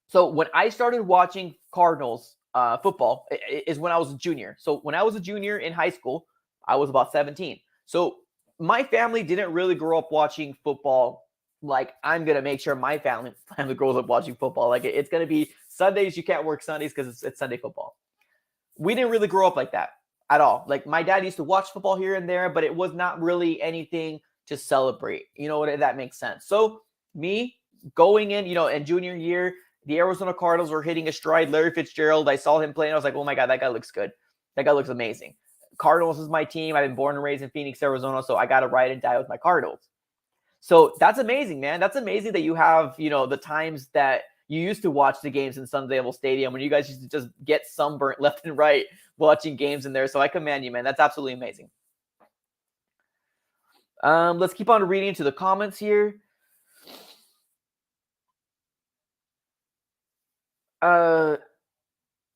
So when I started watching Cardinals football is when I was a junior. So when I was a junior in high school, I was about 17. So my family didn't really grow up watching football like I'm going to make sure my family grows up watching football. Like it's going to be Sundays. You can't work Sundays because it's Sunday football. We didn't really grow up like that at all. Like my dad used to watch football here and there, but it was not really anything to celebrate. If that makes sense. So me going in, in junior year, the Arizona Cardinals were hitting a stride. Larry Fitzgerald, I saw him playing. I was like, oh my God, that guy looks good. That guy looks amazing. Cardinals is my team. I've been born and raised in Phoenix, Arizona, so I got to ride and die with my Cardinals. So that's amazing, man. That's amazing that you have, the times that you used to watch the games in Sun Devil Stadium when you guys used to just get sunburnt left and right watching games in there. So I commend you, man. That's absolutely amazing. Let's keep on reading to the comments here. I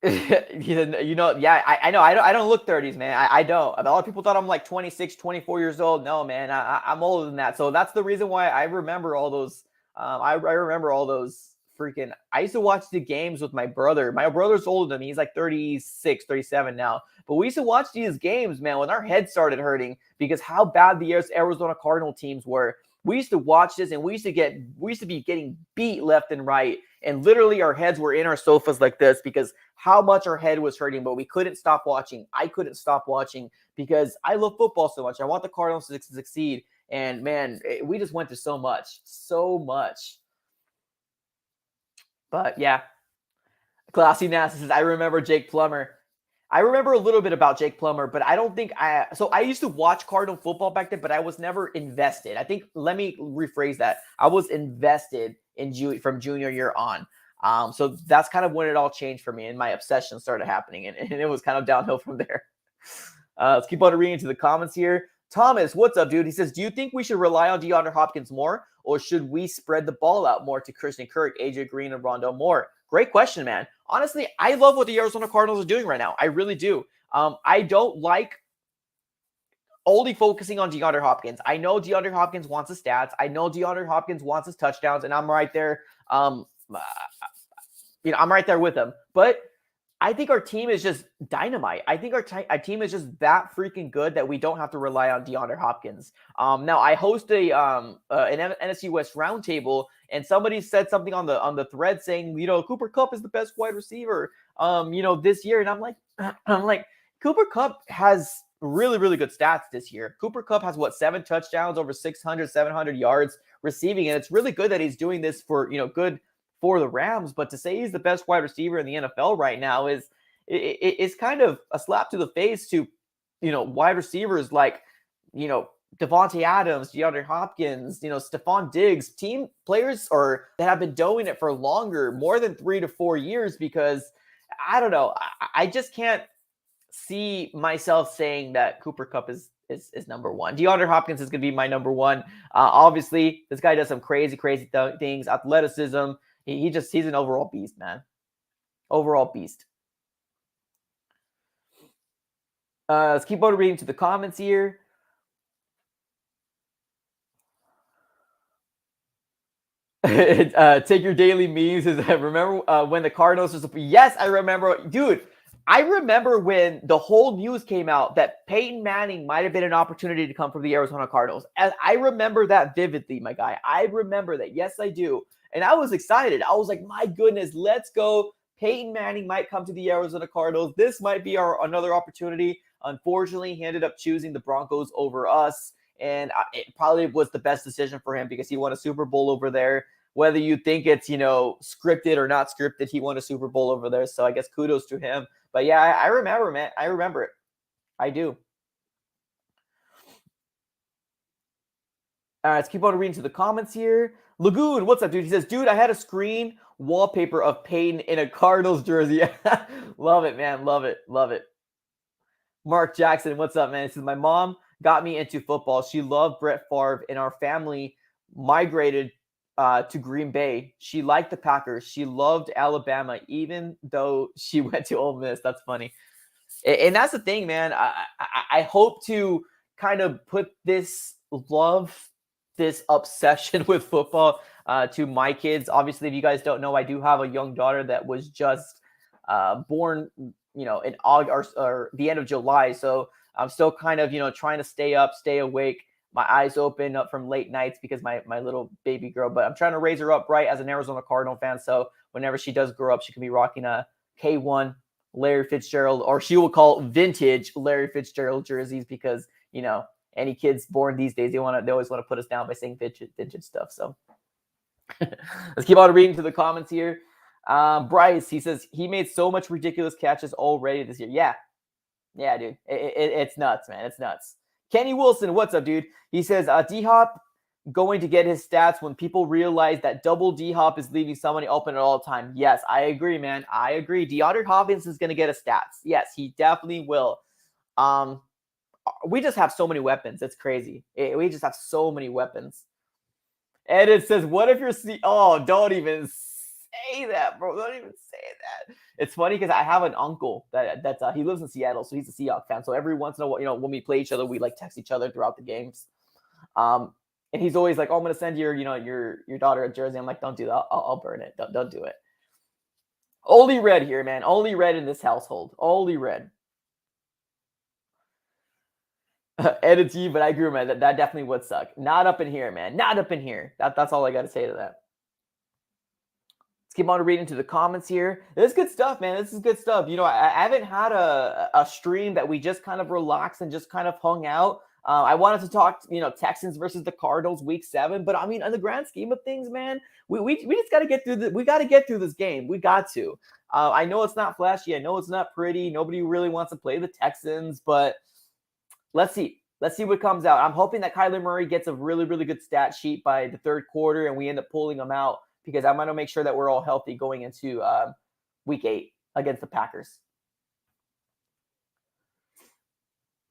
know. I don't look 30s, man. I don't. A lot of people thought I'm like 26, 24 years old. No, man, I'm older than that. So that's the reason why I remember all those. I remember all those freaking. I used to watch the games with my brother. My brother's older than me. He's like 36, 37 now. But we used to watch these games, man, when our heads started hurting because how bad the Arizona Cardinal teams were. We used to watch this and we used to be getting beat left and right. And literally our heads were in our sofas like this because how much our head was hurting, but we couldn't stop watching. I couldn't stop watching because I love football so much. I want the Cardinals to succeed. And man, we just went through so much. But yeah, Classy NASA says, I remember Jake Plummer. I remember a little bit about Jake Plummer, but I don't think so I used to watch Cardinal football back then, but I was never invested. I think, let me rephrase that. I was invested from junior year on. So that's kind of when it all changed for me and my obsession started happening. And it was kind of downhill from there. Let's keep on reading to the comments here. Thomas, what's up, dude? He says, do you think we should rely on DeAndre Hopkins more, or should we spread the ball out more to Christian Kirk, AJ Green, and Rondale Moore? Great question, man. Honestly, I love what the Arizona Cardinals are doing right now. I really do. I don't like only focusing on DeAndre Hopkins. I know DeAndre Hopkins wants his stats. I know DeAndre Hopkins wants his touchdowns, and I'm right there. I'm right there with him. But I think our team is just dynamite. I think our team is just that freaking good that we don't have to rely on DeAndre Hopkins. Now I host an NFC West roundtable, and somebody said something on the thread saying, Cooper Kupp is the best wide receiver, this year, and I'm like, Cooper Kupp has really, really good stats this year. Cooper Kupp has 7 touchdowns, over 600, 700 yards receiving, and it's really good that he's doing this for good for the Rams, but to say he's the best wide receiver in the NFL right now is kind of a slap to the face to, wide receivers like, Devontae Adams, DeAndre Hopkins, Stephon Diggs, team players that have been doing it for longer, more than 3 to 4 years, because I don't know. I just can't see myself saying that Cooper Kupp is number one. DeAndre Hopkins is going to be my number one. Obviously, this guy does some crazy things, athleticism. He's an overall beast, man. Overall beast. Let's keep on reading to the comments here. Take your daily memes. Remember when the Cardinals was... Yes, I remember. Dude, I remember when the whole news came out that Peyton Manning might have been an opportunity to come from the Arizona Cardinals. And I remember that vividly, my guy. I remember that. Yes, I do. And I was excited. I was like, my goodness, let's go. Peyton Manning might come to the Arizona Cardinals. This might be another opportunity. Unfortunately, he ended up choosing the Broncos over us. And it probably was the best decision for him because he won a Super Bowl over there. Whether you think it's, scripted or not scripted, he won a Super Bowl over there. So I guess kudos to him. But yeah, I remember, man. I remember it. I do. All right, let's keep on reading to the comments here. Lagoon, what's up, dude? He says, dude, I had a screen wallpaper of Peyton in a Cardinals jersey. Love it, man. Love it. Love it. Mark Jackson, what's up, man? He says, my mom got me into football. She loved Brett Favre, and our family migrated to Green Bay. She liked the Packers. She loved Alabama, even though she went to Ole Miss. That's funny. And that's the thing, man. I hope to kind of put this love, this obsession with football to my kids. Obviously, if you guys don't know, I do have a young daughter that was just born, in August or the end of July. So I'm still kind of, trying to stay up, stay awake, my eyes open up from late nights because my little baby girl, but I'm trying to raise her up right as an Arizona Cardinal fan. So whenever she does grow up, she can be rocking a K1 Larry Fitzgerald, or she will call vintage Larry Fitzgerald jerseys because, any kids born these days, they always want to put us down by saying vintage stuff. So let's keep on reading to the comments here. Bryce, he says he made so much ridiculous catches already this year. Yeah, dude. It's nuts, man. It's nuts. Kenny Wilson, what's up, dude? He says, D-Hop going to get his stats when people realize that double D-Hop is leaving somebody open at all time. Yes, I agree, man. I agree. DeAndre Hopkins is going to get his stats. Yes, he definitely will. We just have so many weapons. It's crazy. We just have so many weapons. And it says, what if you're... don't even say that, bro. Don't even say that. It's funny because I have an uncle that's he lives in Seattle, so he's a Seahawks fan. So every once in a while, when we play each other, we like text each other throughout the games. And he's always like, "Oh, I'm gonna send your daughter a jersey." I'm like, "Don't do that. I'll burn it. Don't do it." Only red here, man. Only red in this household. Only red. Edit you, but I agree, man. That definitely would suck. Not up in here, man. Not up in here. That's all I got to say to that. Let's keep on reading to the comments here. This is good stuff, man. This is good stuff. I haven't had a stream that we just kind of relaxed and just kind of hung out. I wanted to talk, Texans versus the Cardinals week 7. But, I mean, in the grand scheme of things, man, we just got to get through we got to get through this game. We got to. I know it's not flashy. I know it's not pretty. Nobody really wants to play the Texans. But let's see. Let's see what comes out. I'm hoping that Kyler Murray gets a really, really good stat sheet by the third quarter and we end up pulling him out, because I want to make sure that we're all healthy going into week 8 against the Packers.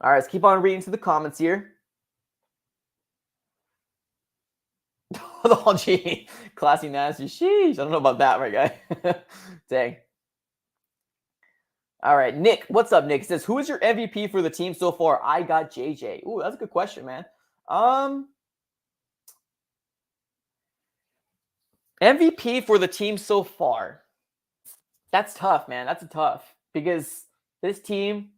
All right, let's keep on reading to the comments here. Oh, gee. Classy, nasty. Sheesh. I don't know about that, my guy. Dang. All right, Nick. What's up, Nick? He says, who is your MVP for the team so far? I got JJ. Ooh, that's a good question, man. MVP for the team so far. That's tough, man. That's tough. because this team,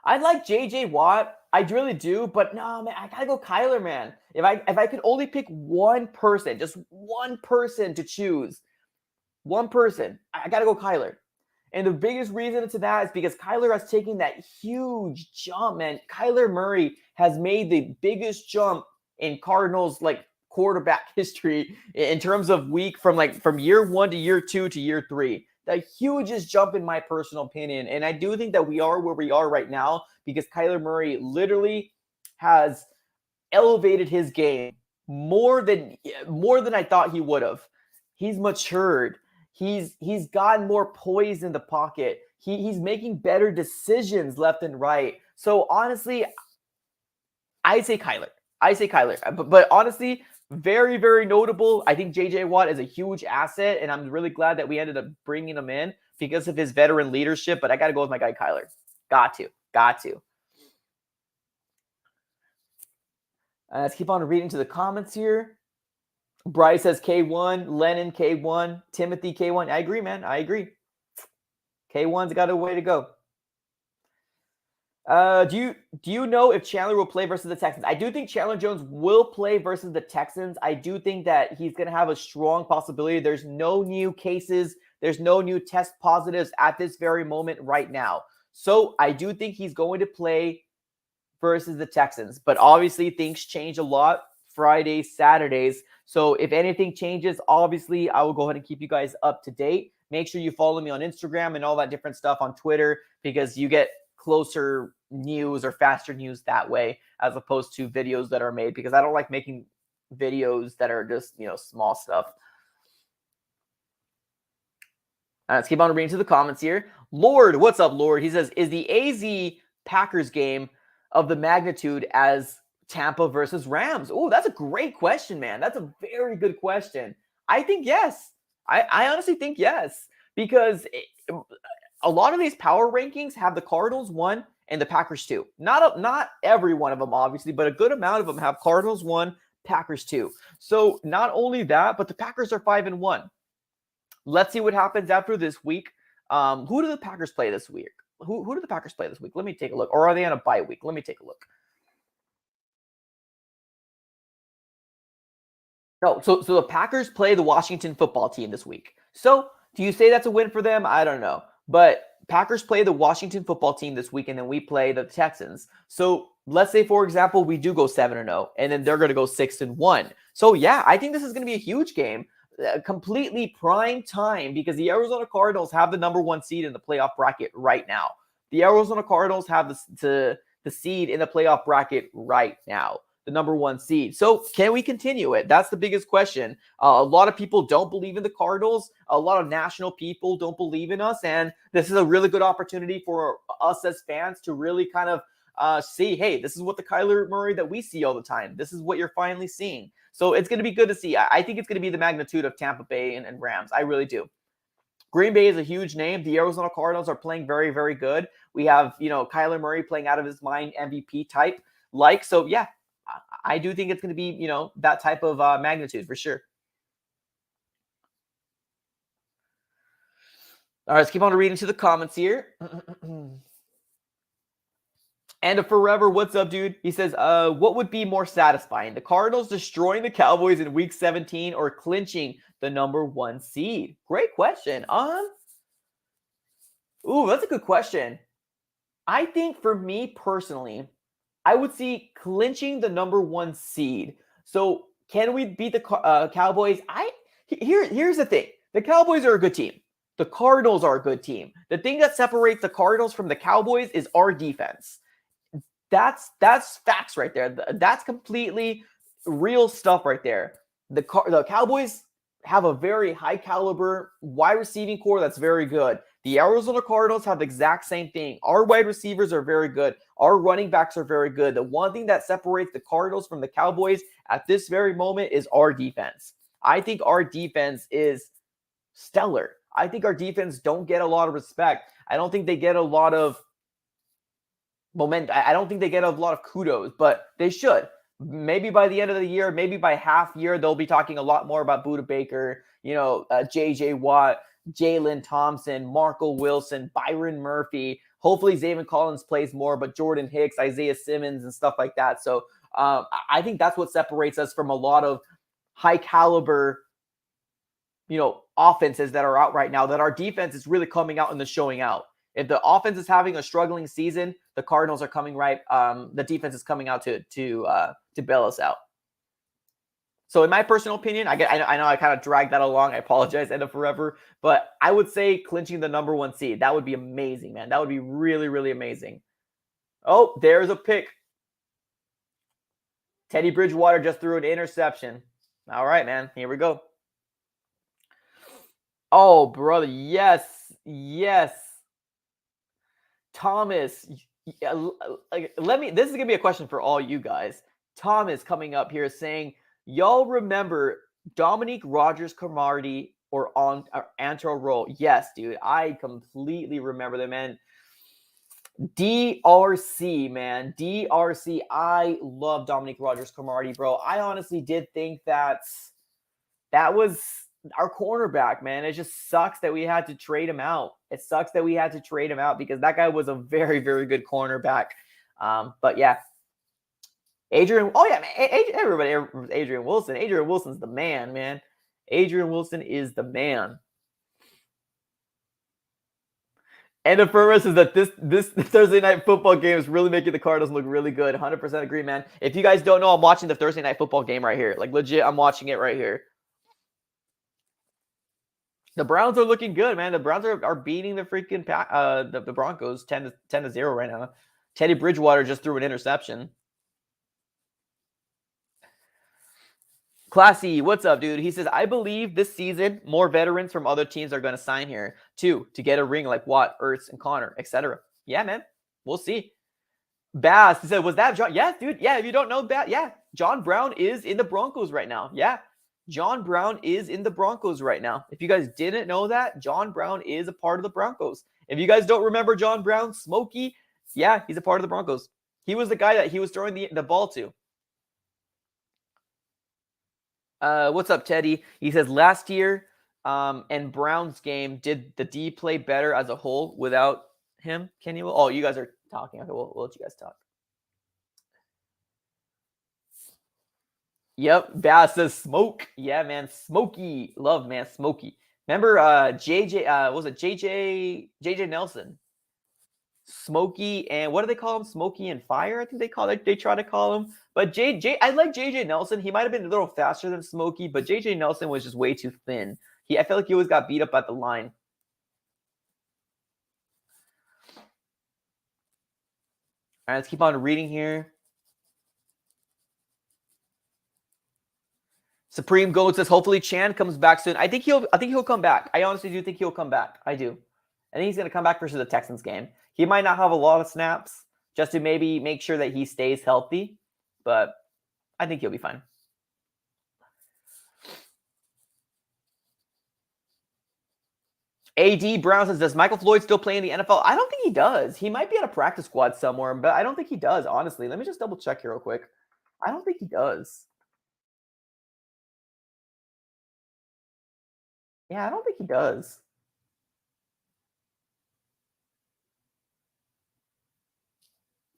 I like JJ Watt. I really do, but no, man, I gotta go Kyler, man. If I could only pick one person, just one person to choose, one person, I gotta go Kyler. And the biggest reason to that is because Kyler has taken that huge jump, man. Kyler Murray has made the biggest jump in Cardinals quarterback history in terms of from year 1 to year 2 to year 3. The hugest jump in my personal opinion. And I do think that we are where we are right now because Kyler Murray literally has elevated his game more than I thought he would have. He's matured. He's gotten more poise in the pocket. He's making better decisions left and right. So honestly, I say Kyler. But honestly, very, very notable. I think JJ Watt is a huge asset, and I'm really glad that we ended up bringing him in because of his veteran leadership. But I got to go with my guy Kyler. Got to. Let's keep on reading to the comments here. Bryce says K1, Lennon K1, Timothy K1. I agree, man. I agree. K1's got a way to go. Do you know if Chandler will play versus the Texans? I do think Chandler Jones will play versus the Texans. I do think that he's going to have a strong possibility. There's no new cases. There's no new test positives at this very moment right now. So I do think he's going to play versus the Texans. But obviously things change a lot Fridays, Saturdays. So if anything changes, obviously I will go ahead and keep you guys up to date. Make sure you follow me on Instagram and all that different stuff on Twitter because you get closer news or faster news that way as opposed to videos that are made because I don't like making videos that are just, small stuff. Let's keep on reading to the comments here. Lord, what's up, Lord? He says, is the AZ Packers game of the magnitude as Tampa versus Rams? Oh, that's a great question, man. That's a very good question. I think yes. I honestly think yes because a lot of these power rankings have the Cardinals 1 and the Packers 2. Not every one of them, obviously, but a good amount of them have Cardinals 1, Packers 2. So not only that, but the Packers are 5-1. Let's see what happens after this week. Who do the Packers play this week? Who do the Packers play this week? Let me take a look. Or are they on a bye week? Let me take a look. No, so the Packers play the Washington football team this week. So do you say that's a win for them? I don't know. But Packers play the Washington football team this week, and then we play the Texans. So let's say, for example, we do go 7-0, and then they're going to go 6-1. So yeah, I think this is going to be a huge game. Completely prime time because the Arizona Cardinals have the number 1 seed in the playoff bracket right now. The Arizona Cardinals have the seed in the playoff bracket right now, the number 1 seed. So can we continue it? That's the biggest question. A lot of people don't believe in the Cardinals. A lot of national people don't believe in us. And this is a really good opportunity for us as fans to really kind of see, hey, this is what the Kyler Murray that we see all the time. This is what you're finally seeing. So it's going to be good to see. I think it's going to be the magnitude of Tampa Bay and Rams. I really do. Green Bay is a huge name. The Arizona Cardinals are playing very, very good. We have, Kyler Murray playing out of his mind, MVP type. So yeah, I do think it's going to be, that type of magnitude for sure. All right, let's keep on reading to the comments here. And Forever, what's up, dude? He says, what would be more satisfying? The Cardinals destroying the Cowboys in week 17 or clinching the number 1 seed? Great question. Ooh, that's a good question. I think for me personally, I would see clinching the number 1 seed. So can we beat the Cowboys? Here's the thing. The Cowboys are a good team. The Cardinals are a good team. The thing that separates the Cardinals from the Cowboys is our defense. That's facts right there. That's completely real stuff right there. The Cowboys have a very high caliber wide receiving core that's very good. The Arizona Cardinals have the exact same thing. Our wide receivers are very good. Our running backs are very good. The one thing that separates the Cardinals from the Cowboys at this very moment is our defense. I think our defense is stellar. I think our defense don't get a lot of respect. I don't think they get a lot of momentum. I don't think they get a lot of kudos, but they should. Maybe by the end of the year, maybe by half year, they'll be talking a lot more about Budda Baker, JJ Watt, Jalen Thompson, Marco Wilson, Byron Murphy. Hopefully Zayvon Collins plays more, but Jordan Hicks, Isaiah Simmons, and stuff like that. So I think that's what separates us from a lot of high caliber, offenses that are out right now, that our defense is really coming out and showing out. If the offense is having a struggling season, the Cardinals are coming right. The defense is coming out to bail us out. So in my personal opinion, I know I kind of dragged that along. I apologize, end up forever. But I would say clinching the number 1 seed. That would be amazing, man. That would be really, really amazing. Oh, there's a pick. Teddy Bridgewater just threw an interception. All right, man. Here we go. Oh, brother. Yes. Yes. Thomas. This is going to be a question for all you guys. Thomas coming up here saying, y'all remember Dominique Rodgers-Cromartie or Antero Roll? Yes, dude. I completely remember them, man. DRC, man. DRC. I love Dominique Rodgers-Cromartie, bro. I honestly did think that was our cornerback, man. It just sucks that we had to trade him out. It sucks that we had to trade him out because that guy was a very, very good cornerback. But yeah. Adrian, oh yeah, man, everybody, Adrian Wilson. Adrian Wilson's the man, man. Adrian Wilson is the man. And the first is that this Thursday night football game is really making the Cardinals look really good. 100% agree, man. If you guys don't know, I'm watching the Thursday night football game right here. Like legit, I'm watching it right here. The Browns are looking good, man. The Browns are beating the freaking the Broncos 10-0 right now. Teddy Bridgewater just threw an interception. Classy, what's up, dude? He says, I believe this season more veterans from other teams are going to sign here too to get a ring like Watt, Ertz, and Connor, etc. Yeah, man. We'll see. Bass, he said, was that John? Yeah, dude. Yeah, if you don't know that, yeah. John Brown is in the Broncos right now. Yeah. John Brown is in the Broncos right now. If you guys didn't know that, John Brown is a part of the Broncos. If you guys don't remember John Brown, Smokey, yeah, he's a part of the Broncos. He was the guy that he was throwing the ball to. What's up, Teddy? He says, last year and Browns game, did the D play better as a whole without him? Can you? Oh, you guys are talking. Okay, we'll let you guys talk. Yep, Bass says smoke. Yeah, man, Smokey. Love, man, Smokey. Remember JJ, what was it JJ Nelson? Smokey and what do they call him? Smokey and Fire, I think they try to call him. But I like JJ Nelson. He might have been a little faster than Smokey, but JJ Nelson was just way too thin. I feel like he always got beat up at the line. All right, let's keep on reading here. Supreme Goat says, hopefully Chan comes back soon. I think he'll come back. I honestly do think he'll come back. I do. I think he's going to come back versus the Texans game. He might not have a lot of snaps just to maybe make sure that he stays healthy, but I think he'll be fine. AD Brown says, does Michael Floyd still play in the NFL? I don't think he does. He might be on a practice squad somewhere, but I don't think he does, honestly. Let me just double check here real quick. I don't think he does. Yeah, I don't think he does.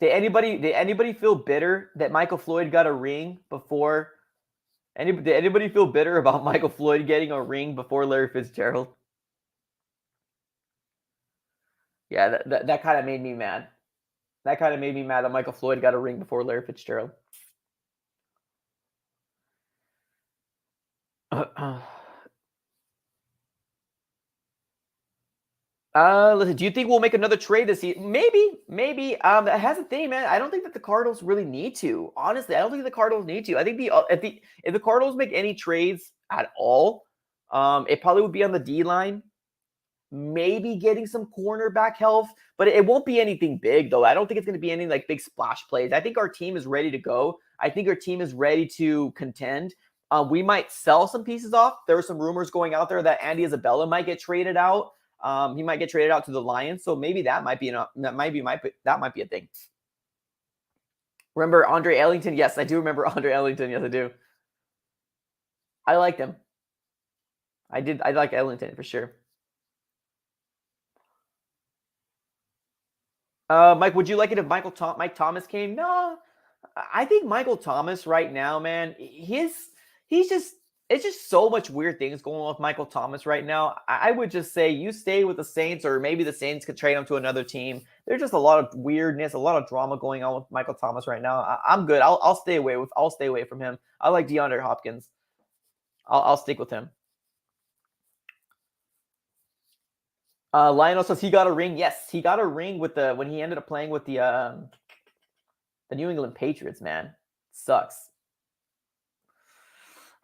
Did anybody feel bitter that Michael Floyd got a ring before? Did anybody feel bitter about Michael Floyd getting a ring before Larry Fitzgerald? Yeah, that kind of made me mad. That kind of made me mad that Michael Floyd got a ring before Larry Fitzgerald. Listen, do you think we'll make another trade this season? Maybe. That's the thing, man. I don't think that the Cardinals really need to. Honestly, I don't think the Cardinals need to. I think if the Cardinals make any trades at all, it probably would be on the D line. Maybe getting some cornerback health, but it won't be anything big, though. I don't think it's going to be any like big splash plays. I think our team is ready to go. I think our team is ready to contend. We might sell some pieces off. There were some rumors going out there that Andy Isabella might get traded out. He might get traded out to the Lions, so maybe that might be a thing. Remember Andre Ellington? Yes, I do remember Andre Ellington. Yes, I do. I liked him. I like Ellington for sure. Mike, would you like it if Mike Thomas came? No, I think Michael Thomas right now, man, he's just it's just so much weird things going on with Michael Thomas right now. I would just say you stay with the Saints, or maybe the Saints could trade him to another team. There's just a lot of weirdness, a lot of drama going on with Michael Thomas right now. I'm good. I'll stay away from him. I like DeAndre Hopkins. I'll stick with him. Lionel says he got a ring. Yes, he got a ring with when he ended up playing with the New England Patriots, man. Sucks.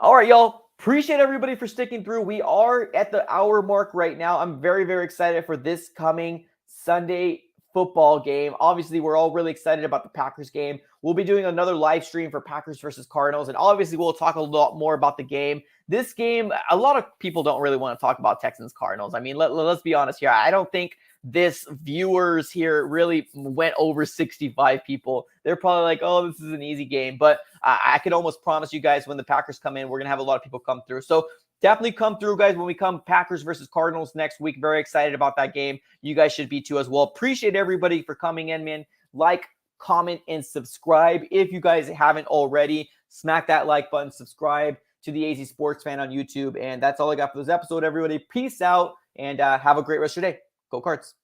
All right, y'all. Appreciate everybody for sticking through. We are at the hour mark right now. I'm very, very excited for this coming Sunday football game. Obviously, we're all really excited about the Packers game. We'll be doing another live stream for Packers versus Cardinals, and obviously we'll talk a lot more about the game. This game, a lot of people don't really want to talk about Texans Cardinals. I mean, let's be honest here. I don't think this viewers here really went over 65 people. They're probably like, oh, this is an easy game. But I could almost promise you guys when the Packers come in, we're going to have a lot of people come through. So definitely come through, guys, when we come Packers versus Cardinals next week. Very excited about that game. You guys should be too as well. Appreciate everybody for coming in, man. Like, comment, and subscribe. If you guys haven't already, smack that like button, subscribe to the AZ Sports Fan on YouTube. And that's all I got for this episode, everybody. Peace out, and have a great rest of your day. Go Cards.